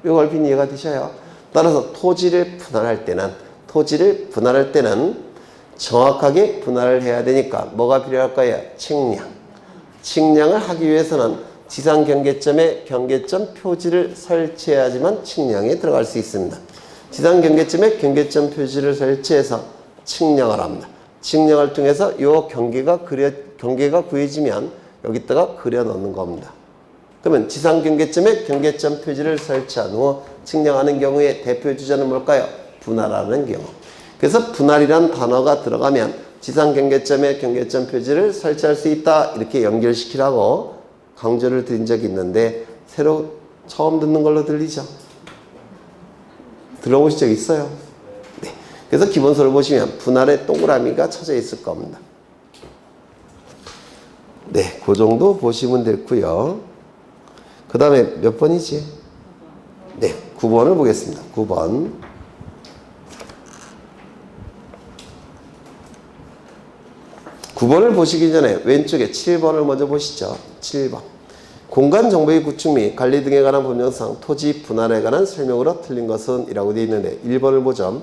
요 얼핏 이해가 되셔요? 따라서 토지를 분할할 때는 정확하게 분할을 해야 되니까 뭐가 필요할까요? 측량을 하기 위해서는 지상 경계점에 경계점 표지를 설치해야지만 측량에 들어갈 수 있습니다. 지상 경계점에 경계점 표지를 설치해서 측량을 합니다. 측량을 통해서 이 경계가 구해지면 여기다가 그려 넣는 겁니다. 그러면 지상 경계점에 경계점 표지를 설치한 후 측량하는 경우에 대표 주제는 뭘까요? 분할하는 경우. 그래서 분할이란 단어가 들어가면 지상 경계점에 경계점 표지를 설치할 수 있다. 이렇게 연결시키라고 강조를 드린 적이 있는데 새로 처음 듣는 걸로 들리죠? 들어보신 적 있어요? 네. 그래서 기본서를 보시면 분할에 동그라미가 쳐져 있을 겁니다. 네, 그 정도 보시면 됐고요. 그 다음에 몇 번이지? 네, 9번을 보겠습니다. 9번. 9번을 보시기 전에 왼쪽에 7번을 먼저 보시죠. 7번. 공간정보의 구축 및 관리 등에 관한 법령상 토지 분할에 관한 설명으로 틀린 것은 이라고 되어 있는데 1번을 보죠.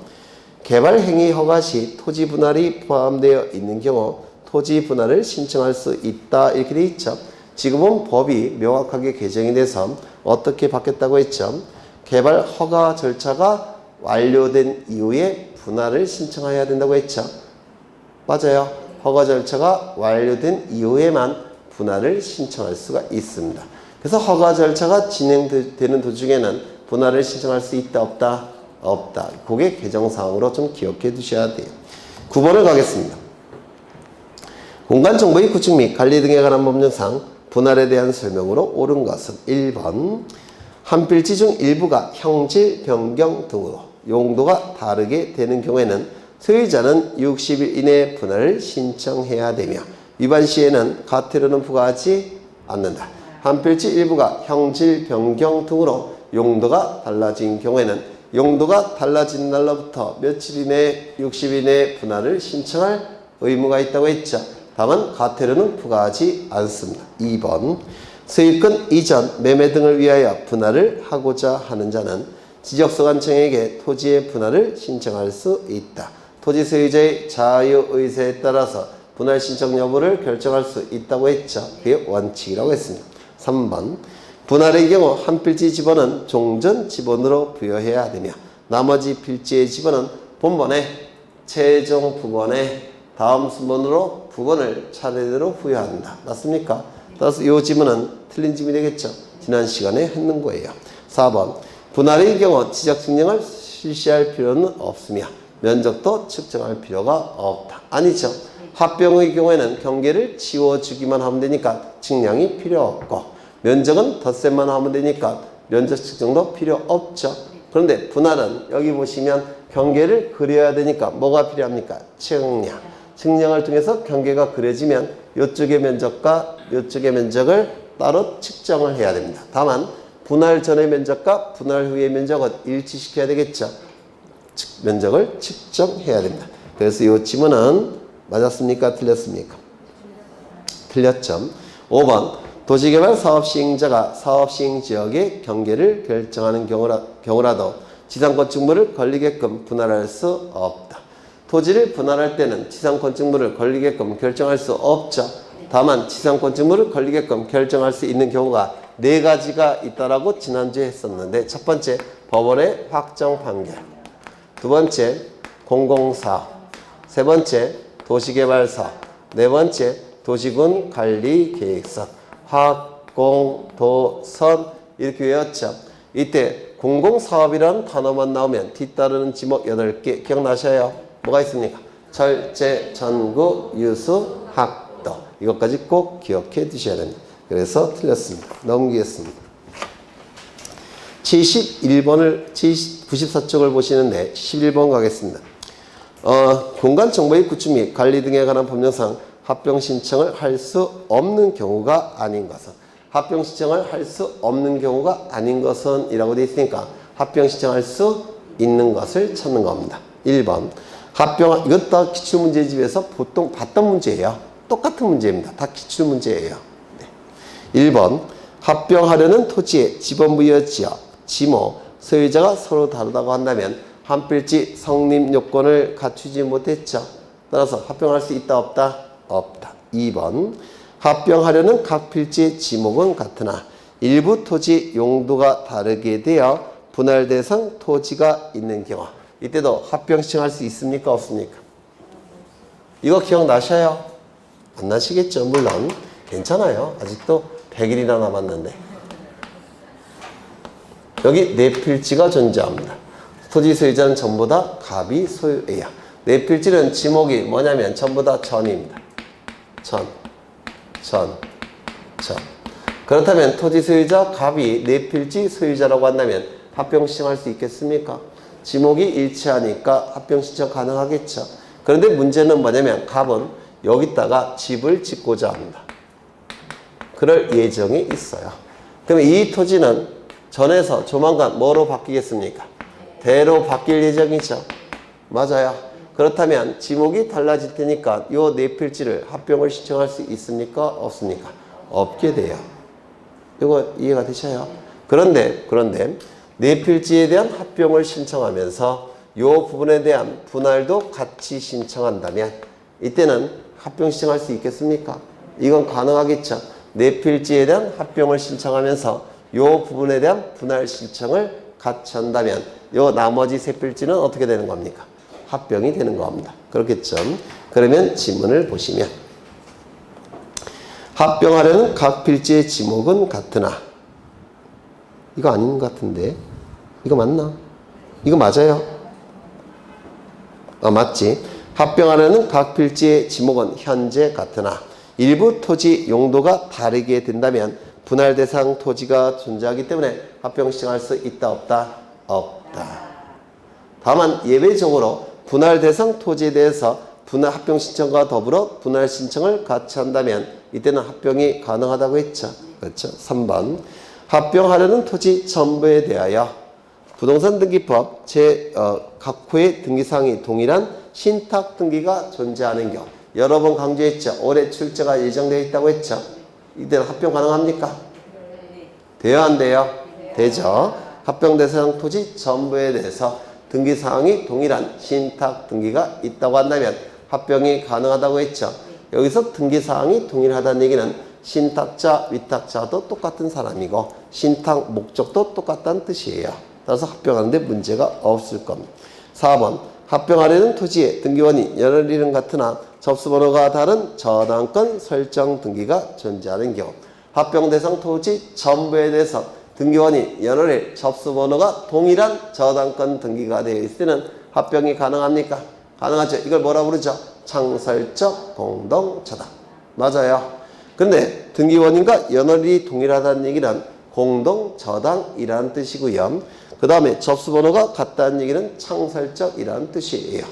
개발 행위 허가 시 토지 분할이 포함되어 있는 경우 토지 분할을 신청할 수 있다. 이렇게 되어 있죠. 지금은 법이 명확하게 개정이 돼서 어떻게 바뀌었다고 했죠. 개발 허가 절차가 완료된 이후에 분할을 신청해야 된다고 했죠. 맞아요. 허가 절차가 완료된 이후에만 분할을 신청할 수가 있습니다. 그래서 허가 절차가 진행되는 도중에는 분할을 신청할 수 있다 없다? 없다. 그게 개정사항으로 좀 기억해 두셔야 돼요. 9번을 가겠습니다. 공간정보의 구축 및 관리 등에 관한 법령상 분할에 대한 설명으로 옳은 것은 1번 한 필지 중 일부가 형질 변경 등으로 용도가 다르게 되는 경우에는 소유자는 60일 이내에 분할을 신청해야 되며 위반 시에는 과태료는 부과하지 않는다. 한 필지 일부가 형질 변경 등으로 용도가 달라진 경우에는 용도가 달라진 날로부터 며칠 이내에 60일 이내에 분할을 신청할 의무가 있다고 했죠. 다만 과태료는 부과하지 않습니다. 2번 소유권 이전, 매매 등을 위하여 분할을 하고자 하는 자는 지적소관청에게 토지의 분할을 신청할 수 있다. 토지 소유자의 자유의사에 따라서 분할 신청 여부를 결정할 수 있다고 했죠. 그게 원칙이라고 했습니다. 3번 분할의 경우 한 필지 지번은 종전 지번으로 부여해야 되며 나머지 필지의 지번은 본번에 최종 부번에 다음 순번으로 부번을 차례대로 부여한다. 맞습니까? 따라서 이 지문은 틀린 지문이 되겠죠. 지난 시간에 했는 거예요. 4번 분할의 경우 지적 측량을 실시할 필요는 없으며 면적도 측정할 필요가 없다. 아니죠. 합병의 경우에는 경계를 지워주기만 하면 되니까 측량이 필요 없고 면적은 덧셈만 하면 되니까 면적 측정도 필요 없죠. 그런데 분할은 여기 보시면 경계를 그려야 되니까 뭐가 필요합니까? 측량을 통해서 경계가 그려지면 이쪽의 면적과 이쪽의 면적을 따로 측정을 해야 됩니다. 다만 분할 전의 면적과 분할 후의 면적은 일치시켜야 되겠죠. 면적을 측정해야 됩니다. 그래서 이 지문은 맞았습니까? 틀렸습니까? 틀렸죠. 5번 도시개발 사업시행자가 사업시행지역의 경계를 결정하는 경우라도 지상건축물을 건리게끔 분할할 수 없다. 토지를 분할할 때는 지상건축물을 건리게끔 결정할 수 없죠. 다만 지상건축물을 건리게끔 결정할 수 있는 경우가 4가지가 있다라고 지난주에 했었는데 첫 번째 법원의 확정 판결, 두 번째 공공사업, 세 번째 도시개발사업, 네 번째 도시군 관리계획서, 확공도선 이렇게 외웠죠. 이때 공공사업이라는 단어만 나오면 뒤따르는 지목 8개 기억나셔요? 뭐가 있습니까? 철제, 전구, 유수, 학도. 이것까지 꼭 기억해 두셔야 됩니다. 그래서 틀렸습니다. 넘기겠습니다. 71번을 94쪽을 보시는데 11번 가겠습니다. 공간 정보의 구축 및 관리 등에 관한 법령상 합병 신청을 할 수 없는 경우가 아닌 것은, 합병 신청을 할 수 없는 경우가 아닌 것은 이라고 되어 있으니까 합병 신청할 수 있는 것을 찾는 겁니다. 1번 합병, 이것 다 기출문제집에서 보통 봤던 문제예요. 똑같은 문제입니다. 다 기출문제예요. 네. 1번 합병하려는 토지의 지번부여 지역, 지모, 소유자가 서로 다르다고 한다면 한 필지 성립 요건을 갖추지 못했죠. 따라서 합병할 수 있다 없다? 없다. 2번 합병하려는 각 필지의 지목은 같으나 일부 토지 용도가 다르게 되어 분할 대상 토지가 있는 경우, 이때도 합병 신청할 수 있습니까 없습니까? 이거 기억나셔요? 안 나시겠죠? 물론 괜찮아요. 아직도 100일이나 남았는데. 여기 네 필지가 존재합니다. 토지 소유자는 전부 다 갑이 소유예요. 네 필지는 지목이 뭐냐면 전부 다 전입니다. 전. 그렇다면 토지 소유자 갑이 네 필지 소유자라고 한다면 합병 신청할 수 있겠습니까? 지목이 일치하니까 합병 신청 가능하겠죠. 그런데 문제는 뭐냐면 갑은 여기다가 집을 짓고자 합니다. 그럴 예정이 있어요. 그러면 이 토지는 전에서 조만간 뭐로 바뀌겠습니까? 대로 바뀔 예정이죠. 맞아요. 그렇다면 지목이 달라질 테니까 요 네 필지를 합병을 신청할 수 있습니까? 없습니까? 없게 돼요. 이거 이해가 되셔요? 그런데 네 필지에 대한 합병을 신청하면서 요 부분에 대한 분할도 같이 신청한다면 이때는 합병 신청할 수 있겠습니까? 이건 가능하겠죠. 네 필지에 대한 합병을 신청하면서 요 부분에 대한 분할 신청을 같이 한다면 요 나머지 세 필지는 어떻게 되는 겁니까? 합병이 되는 겁니다. 그렇겠죠. 그러면 지문을 보시면 합병하려는 각 필지의 지목은 같으나, 이거 아닌 것 같은데 이거 맞나? 이거 맞아요? 맞지? 합병하려는 각 필지의 지목은 현재 같으나 일부 토지 용도가 다르게 된다면 분할 대상 토지가 존재하기 때문에 합병 신청할 수 있다 없다? 없다. 다만 예외적으로 분할 대상 토지에 대해서 분할 합병 신청과 더불어 분할 신청을 같이 한다면 이때는 합병이 가능하다고 했죠. 그렇죠. 3번 합병하려는 토지 전부에 대하여 부동산 등기법 각 호의 등기사항이 동일한 신탁 등기가 존재하는 경우, 여러 번 강조했죠. 올해 출제가 예정되어 있다고 했죠. 이때는 합병 가능합니까? 돼요 안 돼요? 되죠. 합병 대상 토지 전부에 대해서 등기사항이 동일한 신탁 등기가 있다고 한다면 합병이 가능하다고 했죠. 여기서 등기사항이 동일하다는 얘기는 신탁자, 위탁자도 똑같은 사람이고 신탁 목적도 똑같다는 뜻이에요. 따라서 합병하는데 문제가 없을 겁니다. 4번 합병하려는 토지의 등기원이 여러 이름 같으나 접수번호가 다른 저당권 설정 등기가 존재하는 경우, 합병 대상 토지 전부에 대해서 등기원이 연월일 접수번호가 동일한 저당권 등기가 되어 있을 때는 합병이 가능합니까? 가능하죠. 이걸 뭐라 부르죠? 창설적 공동저당. 맞아요. 근데 등기원인과 연월일이 동일하다는 얘기는 공동저당이라는 뜻이고요. 그 다음에 접수번호가 같다는 얘기는 창설적이라는 뜻이에요.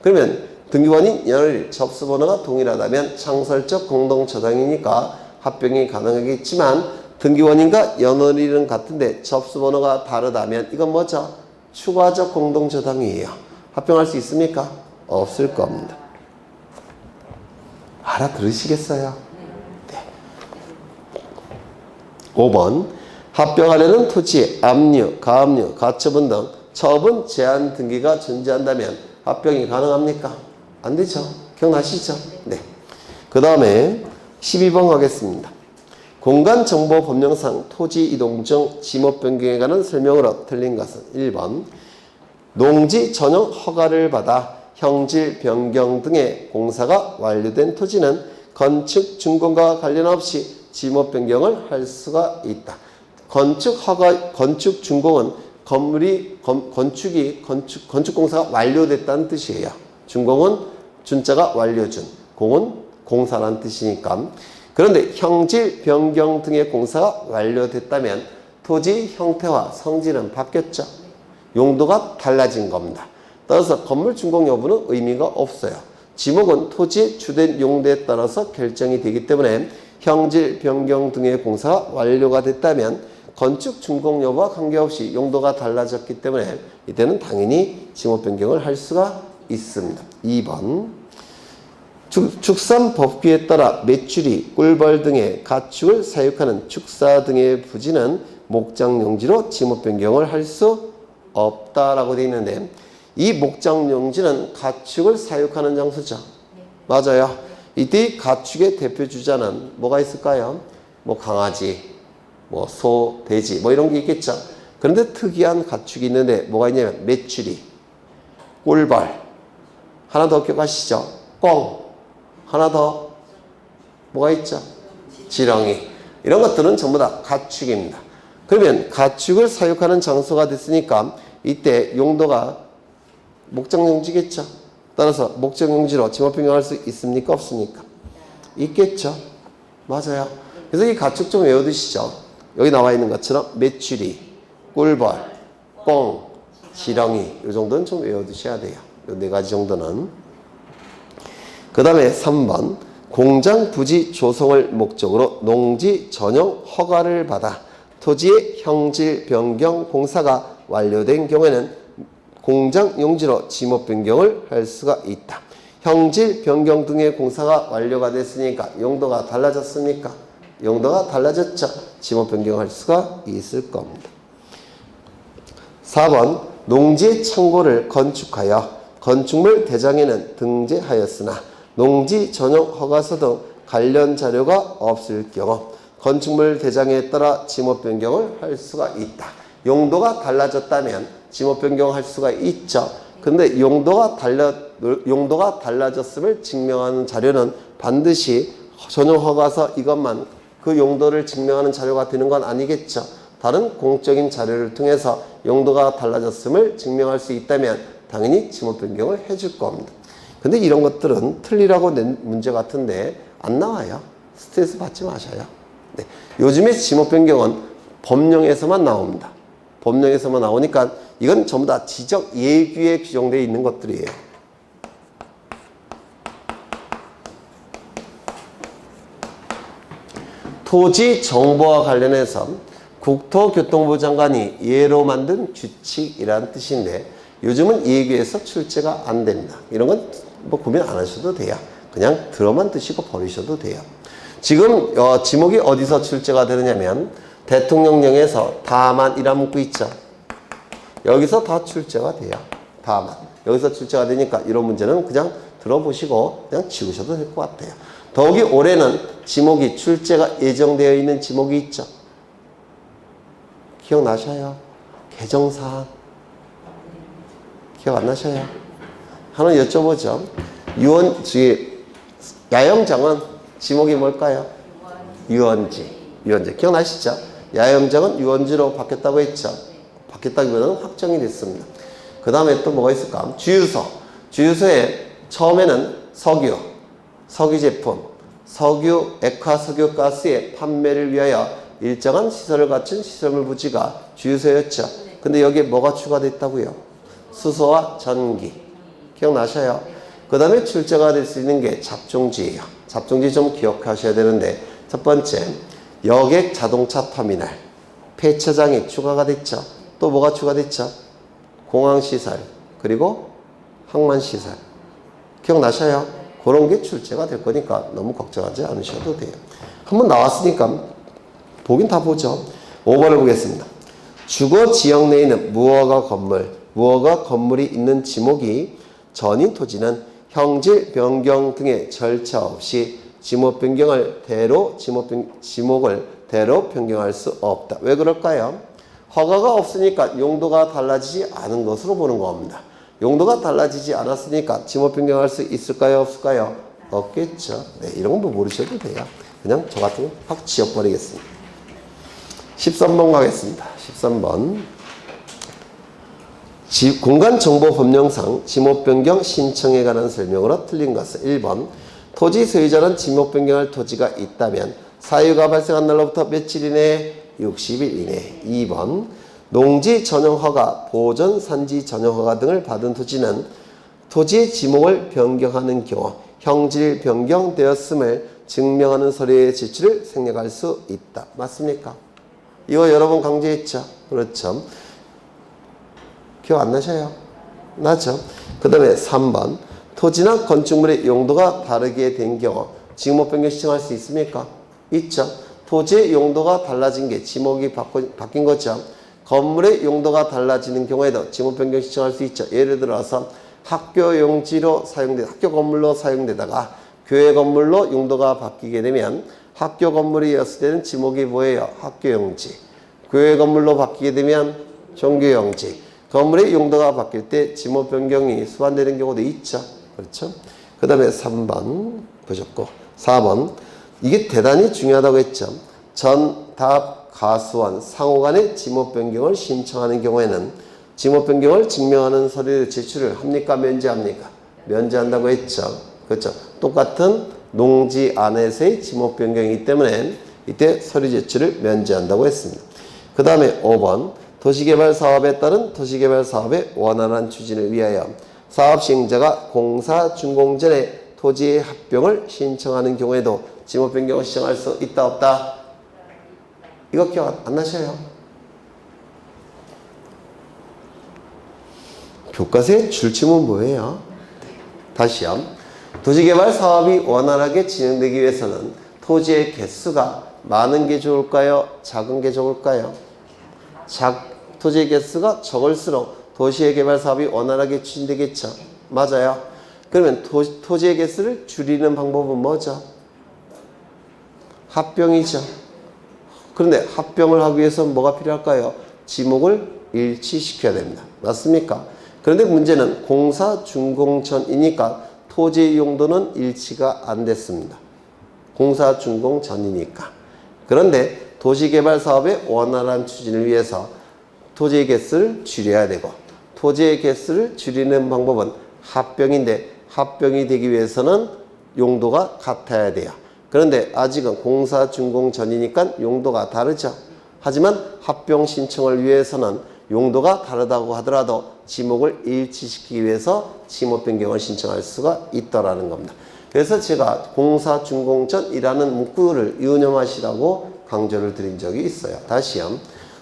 그러면 등기원인 연월일 접수번호가 동일하다면 창설적 공동저당이니까 합병이 가능하겠지만 등기원인과 연월일은 같은데 접수번호가 다르다면 이건 뭐죠? 추가적 공동저당이에요. 합병할 수 있습니까? 없을 겁니다. 알아들으시겠어요? 네. 5번 합병하려는 토지의 압류, 가압류, 가처분 등 처분 제한 등기가 존재한다면 합병이 가능합니까? 안 되죠. 기억나시죠? 네. 그 다음에 12번 가겠습니다. 공간정보법령상 토지 이동 중 지목 변경에 관한 설명으로 틀린 것은 1번 농지 전용 허가를 받아 형질 변경 등의 공사가 완료된 토지는 건축 준공과 관련 없이 지목 변경을 할 수가 있다. 건축 준공은 건축 공사가 완료됐다는 뜻이에요. 준공은 준자가 완료준, 공은 공사라는 뜻이니까. 그런데 형질 변경 등의 공사가 완료됐다면 토지 형태와 성질은 바뀌었죠. 용도가 달라진 겁니다. 따라서 건물 준공 여부는 의미가 없어요. 지목은 토지의 주된 용도에 따라서 결정이 되기 때문에 형질 변경 등의 공사가 완료가 됐다면 건축 준공 여부와 관계없이 용도가 달라졌기 때문에 이때는 당연히 지목 변경을 할 수가 있습니다. 2번 축산법규에 따라 메추리, 꿀벌 등의 가축을 사육하는 축사 등의 부지는 목장용지로 지목 변경을 할 수 없다라고 되어 있는데 이 목장용지는 가축을 사육하는 장소죠. 맞아요. 이때 가축의 대표 주자는 뭐가 있을까요? 뭐 강아지, 뭐 소, 돼지 뭐 이런 게 있겠죠. 그런데 특이한 가축이 있는데 뭐가 있냐면 메추리, 꿀벌, 하나 더 기억하시죠? 꿩, 하나 더 뭐가 있죠? 지렁이. 이런 것들은 전부 다 가축입니다. 그러면 가축을 사육하는 장소가 됐으니까 이때 용도가 목장용지겠죠. 따라서 목장용지로 지목 변경할 수 있습니까? 없습니까? 있겠죠. 맞아요. 그래서 이 가축 좀 외워두시죠. 여기 나와 있는 것처럼 메추리, 꿀벌, 꿩, 지렁이 이 정도는 좀 외워두셔야 돼요. 이 네 가지 정도는. 그 다음에 3번 공장 부지 조성을 목적으로 농지 전용 허가를 받아 토지의 형질 변경 공사가 완료된 경우에는 공장 용지로 지목 변경을 할 수가 있다. 형질 변경 등의 공사가 완료가 됐으니까 용도가 달라졌습니까? 용도가 달라졌죠. 지목 변경할 수가 있을 겁니다. 4번 농지 창고를 건축하여 건축물 대장에는 등재하였으나 농지 전용 허가서 등 관련 자료가 없을 경우 건축물 대장에 따라 지목 변경을 할 수가 있다. 용도가 달라졌다면 지목 변경할 수가 있죠. 근데 용도가 달라졌음을 증명하는 자료는 반드시 전용 허가서 이것만 그 용도를 증명하는 자료가 되는 건 아니겠죠. 다른 공적인 자료를 통해서 용도가 달라졌음을 증명할 수 있다면 당연히 지목 변경을 해줄 겁니다. 근데 이런 것들은 틀리라고 낸 문제 같은데 안 나와요. 스트레스 받지 마셔요. 네. 요즘에 지목 변경은 법령에서만 나옵니다. 법령에서만 나오니까 이건 전부 다 지적 예규에 규정되어 있는 것들이에요. 토지 정보와 관련해서 국토교통부 장관이 예로 만든 규칙이라는 뜻인데 요즘은 예규에서 출제가 안 됩니다. 이런 건 뭐 고민 안 하셔도 돼요. 그냥 들어만 드시고 버리셔도 돼요. 지금 지목이 어디서 출제가 되느냐면 대통령령에서 다만이라는 문구 있죠. 여기서 다 출제가 돼요. 다만. 여기서 출제가 되니까 이런 문제는 그냥 들어보시고 그냥 지우셔도 될 것 같아요. 더욱이 올해는 지목이 출제가 예정되어 있는 지목이 있죠. 기억나셔요? 개정사항. 기억 안 나셔요? 하나 여쭤보죠. 야영장은 지목이 뭘까요? 유원지. 기억나시죠? 야영장은 유원지로 바뀌었다고 했죠. 바뀌었다기보다는 확정이 됐습니다. 그 다음에 또 뭐가 있을까? 주유소. 주유소에 처음에는 석유 제품, 액화석유 가스의 판매를 위하여 일정한 시설을 갖춘 시설물 부지가 주유소였죠. 근데 여기에 뭐가 추가됐다고요? 수소와 전기. 기억나셔요? 그 다음에 출제가 될 수 있는 게 잡종지예요. 잡종지 좀 기억하셔야 되는데 첫 번째, 여객 자동차 터미널, 폐차장이 추가가 됐죠. 또 뭐가 추가됐죠? 공항시설, 그리고 항만시설. 기억나셔요? 그런 게 출제가 될 거니까 너무 걱정하지 않으셔도 돼요. 한번 나왔으니까 보긴 다 보죠. 5번을 보겠습니다. 주거 지역 내에 있는 무허가 건물이 있는 지목이 전인 토지는 형질 변경 등의 절차 없이 지목을 대로 변경할 수 없다. 왜 그럴까요? 허가가 없으니까 용도가 달라지지 않은 것으로 보는 겁니다. 용도가 달라지지 않았으니까 지목 변경할 수 있을까요? 없을까요? 없겠죠. 네, 이런 건 뭐 모르셔도 돼요. 그냥 저 같은 거 확 지워버리겠습니다. 13번 가겠습니다. 13번. 공간정보법령상 지목변경 신청에 관한 설명으로 틀린 것은 1번 토지 소유자는 지목변경할 토지가 있다면 사유가 발생한 날로부터 며칠 이내 60일 이내. 2번 농지 전용 허가, 보전 산지 전용 허가 등을 받은 토지는 토지의 지목을 변경하는 경우 형질 변경되었음을 증명하는 서류의 제출을 생략할 수 있다. 맞습니까? 이거 여러 번 강조했죠? 그렇죠. 기억 안 나셔요? 나죠? 그 다음에 3번 토지나 건축물의 용도가 다르게 된 경우 지목 변경 신청할 수 있습니까? 있죠. 토지의 용도가 달라진 게 지목이 바뀐 거죠. 건물의 용도가 달라지는 경우에도 지목 변경 신청할 수 있죠. 예를 들어서 학교 용지로 학교 건물로 사용되다가 교회 건물로 용도가 바뀌게 되면 학교 건물이었을 때는 지목이 뭐예요? 학교 용지. 교회 건물로 바뀌게 되면 종교 용지. 건물의 용도가 바뀔 때 지목 변경이 수반되는 경우도 있죠. 그렇죠? 그 다음에 3번 보셨고 4번 이게 대단히 중요하다고 했죠. 전답 가수원 상호 간의 지목 변경을 신청하는 경우에는 지목 변경을 증명하는 서류 제출을 합니까? 면제합니까? 면제한다고 했죠. 그렇죠. 똑같은 농지 안에서의 지목 변경이기 때문에 이때 서류 제출을 면제한다고 했습니다. 그 다음에 5번 도시개발 사업에 따른 도시개발 사업의 원활한 추진을 위하여 사업 시행자가 공사 준공 전에 토지의 합병을 신청하는 경우에도 지목 변경을 신청할 수 있다 없다? 이거 기억 안 나셔요? 교과서의 줄침은 뭐예요? 다시요. 도시개발 사업이 원활하게 진행되기 위해서는 토지의 개수가 많은 게 좋을까요? 작은 게 좋을까요? 토지의 개수가 적을수록 도시의 개발 사업이 원활하게 추진되겠죠. 맞아요. 그러면 토지의 개수를 줄이는 방법은 뭐죠? 합병이죠. 그런데 합병을 하기 위해서 뭐가 필요할까요? 지목을 일치시켜야 됩니다. 맞습니까? 그런데 문제는 공사 준공 전이니까 토지 용도는 일치가 안 됐습니다. 공사 준공 전이니까. 그런데 도시개발 사업의 원활한 추진을 위해서 토지의 개수를 줄여야 되고 토지의 개수를 줄이는 방법은 합병인데 합병이 되기 위해서는 용도가 같아야 돼요. 그런데 아직은 공사 준공 전이니까 용도가 다르죠. 하지만 합병 신청을 위해서는 용도가 다르다고 하더라도 지목을 일치시키기 위해서 지목 변경을 신청할 수가 있다라는 겁니다. 그래서 제가 공사 준공 전이라는 문구를 유념하시라고 강조를 드린 적이 있어요. 다시요.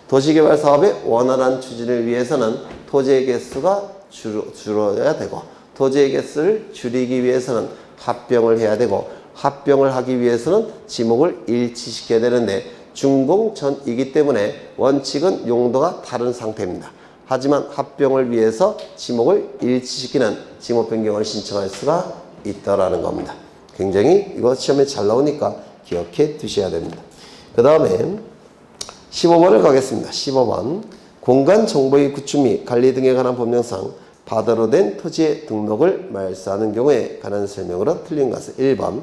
도시개발 사업의 원활한 추진을 위해서는 토지의 개수가 줄어야 되고 토지의 개수를 줄이기 위해서는 합병을 해야 되고 합병을 하기 위해서는 지목을 일치시켜야 되는데 준공 전이기 때문에 원칙은 용도가 다른 상태입니다. 하지만 합병을 위해서 지목을 일치시키는 지목 변경을 신청할 수가 있다라는 겁니다. 굉장히 이거 시험에 잘 나오니까 기억해 두셔야 됩니다. 그 다음에 15번을 가겠습니다. 15번 공간 정보의 구축 및 관리 등에 관한 법령상 바다로 된 토지의 등록을 말소하는 경우에 관한 설명으로 틀린 것은 1번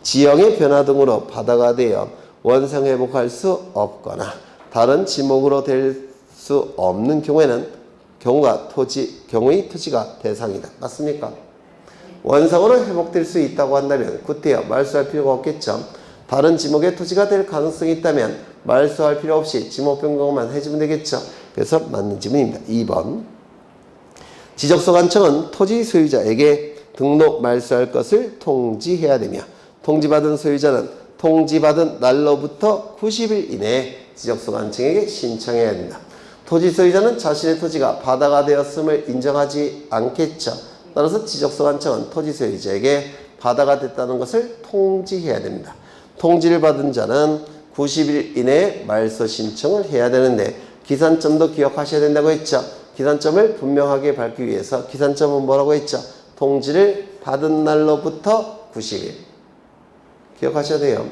지형의 변화 등으로 바다가 되어 원상 회복할 수 없거나 다른 지목으로 될 수 없는 경우에는 경우의 토지가 대상이다. 맞습니까? 원상으로 회복될 수 있다고 한다면 구태여 말소할 필요가 없겠죠. 다른 지목의 토지가 될 가능성이 있다면 말소할 필요 없이 지목 변경만 해주면 되겠죠. 그래서 맞는 질문입니다. 2번 지적소관청은 토지 소유자에게 등록 말소할 것을 통지해야 되며 통지받은 소유자는 통지받은 날로부터 90일 이내에 지적소관청에게 신청해야 된다. 토지 소유자는 자신의 토지가 바다가 되었음을 인정하지 않겠죠. 따라서 지적소관청은 토지 소유자에게 바다가 됐다는 것을 통지해야 됩니다. 통지를 받은 자는 90일 이내에 말소 신청을 해야 되는데 기산점도 기억하셔야 된다고 했죠. 기산점을 분명하게 밝히기 위해서 기산점은 뭐라고 했죠? 통지를 받은 날로부터 90일. 기억하셔야 돼요.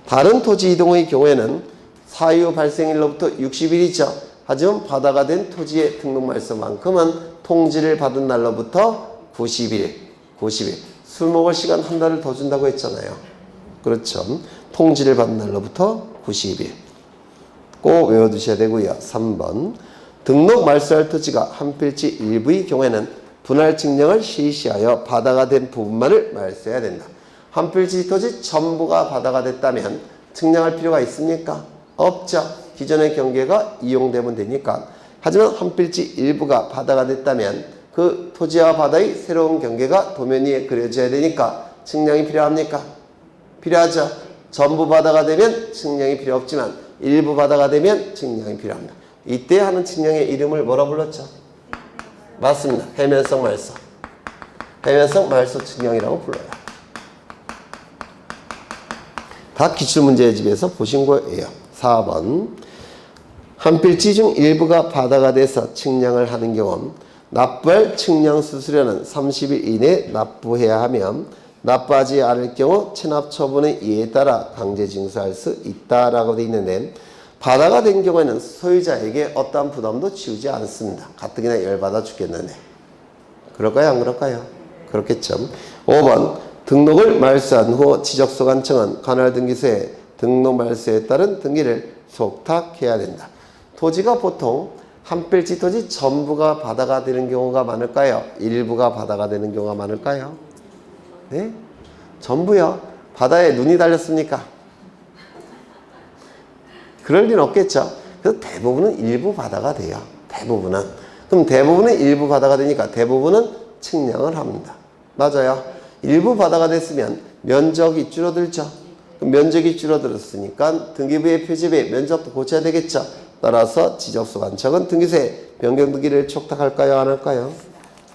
다른 토지 이동의 경우에는 사유 발생일로부터 60일이죠. 하지만 바다가 된 토지의 등록 말소만큼은 통지를 받은 날로부터 90일. 술 먹을 시간 한 달을 더 준다고 했잖아요. 그렇죠. 통지를 받은 날로부터 90일. 꼭 외워두셔야 되고요. 3번 등록 말소할 토지가 한 필지 일부의 경우에는 분할 증량을 실시하여 바다가 된 부분만을 말소해야 된다. 한 필지 토지 전부가 바다가 됐다면 측량할 필요가 있습니까? 없죠. 기존의 경계가 이용되면 되니까. 하지만 한 필지 일부가 바다가 됐다면 그 토지와 바다의 새로운 경계가 도면 위에 그려져야 되니까 측량이 필요합니까? 필요하죠. 전부 바다가 되면 측량이 필요 없지만 일부 바다가 되면 측량이 필요합니다. 이때 하는 측량의 이름을 뭐라 불렀죠? 맞습니다. 해면성 말소. 해면성 말소 측량이라고 불러요. 다 기출문제의 집에서 보신 거예요. 4번. 한 필지 중 일부가 바다가 돼서 측량을 하는 경우 납부할 측량 수수료는 30일 이내에 납부해야 하면 납부하지 않을 경우 체납 처분의 이해에 따라 강제 징수할 수 있다라고 되어 있는데 바다가 된 경우에는 소유자에게 어떠한 부담도 지우지 않습니다. 가뜩이나 열받아 죽겠는데. 그럴까요? 안 그럴까요? 그렇겠죠. 5번. 등록을 말소한 후 지적소관청은 관할등기소에 등록 말소에 따른 등기를 속탁해야 된다. 토지가 보통 한 필지 토지 전부가 바다가 되는 경우가 많을까요? 일부가 바다가 되는 경우가 많을까요? 네? 전부요. 바다에 눈이 달렸습니까? 그럴 리는 없겠죠. 그래서 대부분은 일부 바다가 돼요. 대부분은. 그럼 대부분은 일부 바다가 되니까 대부분은 측량을 합니다. 맞아요. 일부 바다가 됐으면 면적이 줄어들죠. 그럼 면적이 줄어들었으니까 등기부의 표지부의 면적도 고쳐야 되겠죠. 따라서 지적소관청은 등기소에 변경등기를 촉탁할까요? 안 할까요?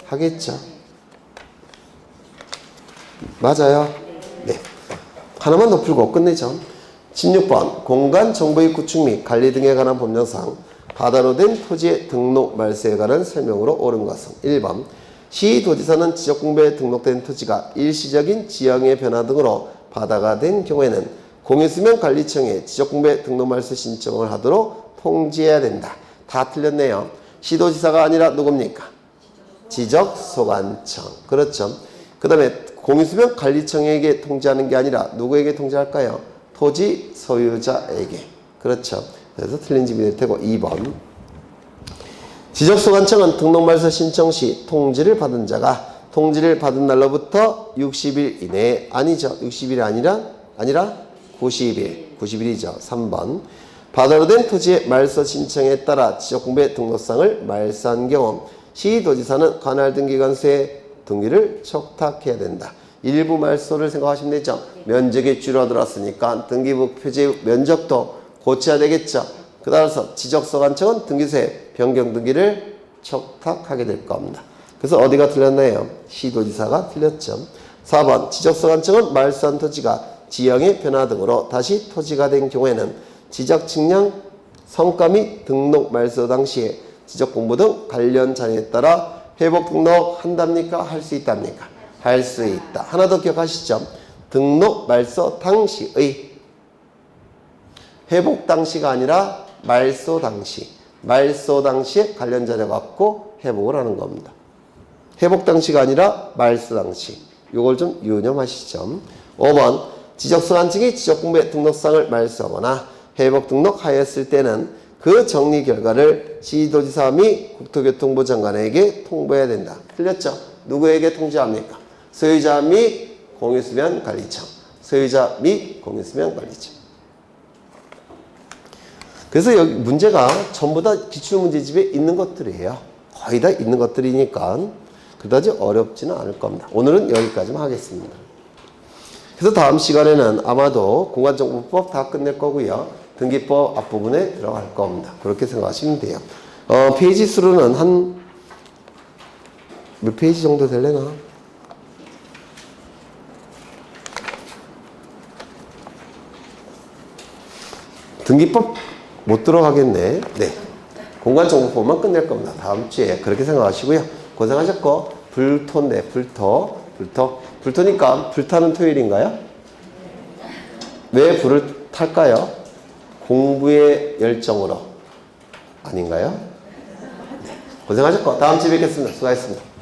하겠죠. 맞아요. 네. 하나만 더 풀고 끝내죠. 16번. 공간정보의 구축 및 관리 등에 관한 법령상 바다로 된 토지의 등록 말소에 관한 설명으로 옳은 것은 1번. 시도지사는 지적공부에 등록된 토지가 일시적인 지형의 변화 등으로 바다가 된 경우에는 공유수면관리청에 지적공부에 등록 말소 신청을 하도록 통지해야 된다. 다 틀렸네요. 시도지사가 아니라 누굽니까? 지적소관청. 그렇죠. 그 다음에 공유수면관리청에게 통지하는 게 아니라 누구에게 통지할까요? 토지 소유자에게. 그렇죠. 그래서 틀린 집이 될 테고 2번. 지적소관청은 등록말소 신청 시 통지를 받은 자가 통지를 받은 날로부터 60일 이내에 아니죠. 60일이 아니라 90일. 90일이죠. 3번. 바다로 된 토지의 말소 신청에 따라 지적공부의 등록상을 말소한 경우 시도지사는 관할등기관소에 등기를 촉탁해야 된다. 일부 말소를 생각하시면 되죠. 면적이 줄어들었으니까 등기부 표지 면적도 고쳐야 되겠죠. 따라서 지적소관청은 등기소에 변경 등기를 촉탁하게 될 겁니다. 그래서 어디가 틀렸나요? 시도지사가 틀렸죠. 4번. 지적소관청은 말소한 토지가 지형의 변화 등으로 다시 토지가 된 경우에는 지적 측량 성과 및 등록 말소 당시에 지적공부 등 관련 자료에 따라 회복 등록한답니까? 할 수 있답니까? 할 수 있다. 하나 더 기억하시죠? 등록 말소 당시의 회복 당시가 아니라 말소 당시에 관련 자료 갖고 회복을 하는 겁니다. 회복 당시가 아니라 말소 당시. 이걸 좀 유념하시죠. 5번. 지적소관청이 지적공부의 등록상을 말소하거나 회복 등록하였을 때는 그 정리 결과를 시도지사 및 국토교통부 장관에게 통보해야 된다. 틀렸죠? 누구에게 통지합니까? 소유자 및 공유수면관리청. 소유자 및 공유수면관리청. 그래서 여기 문제가 전부 다 기출문제집에 있는 것들이에요. 거의 다 있는 것들이니까 그다지 어렵지는 않을 겁니다. 오늘은 여기까지만 하겠습니다. 그래서 다음 시간에는 아마도 공간정보법 다 끝낼 거고요. 등기법 앞부분에 들어갈 겁니다. 그렇게 생각하시면 돼요. 페이지 수로는 한 몇 페이지 정도 되려나? 등기법 못 들어가겠네. 네. 공간정보법만 끝낼 겁니다. 다음 주에. 그렇게 생각하시고요. 고생하셨고, 불토인데, 불토니까 불타는 토요일인가요? 왜 불을 탈까요? 공부의 열정으로. 아닌가요? 네. 고생하셨고, 다음 주에 뵙겠습니다. 수고하셨습니다.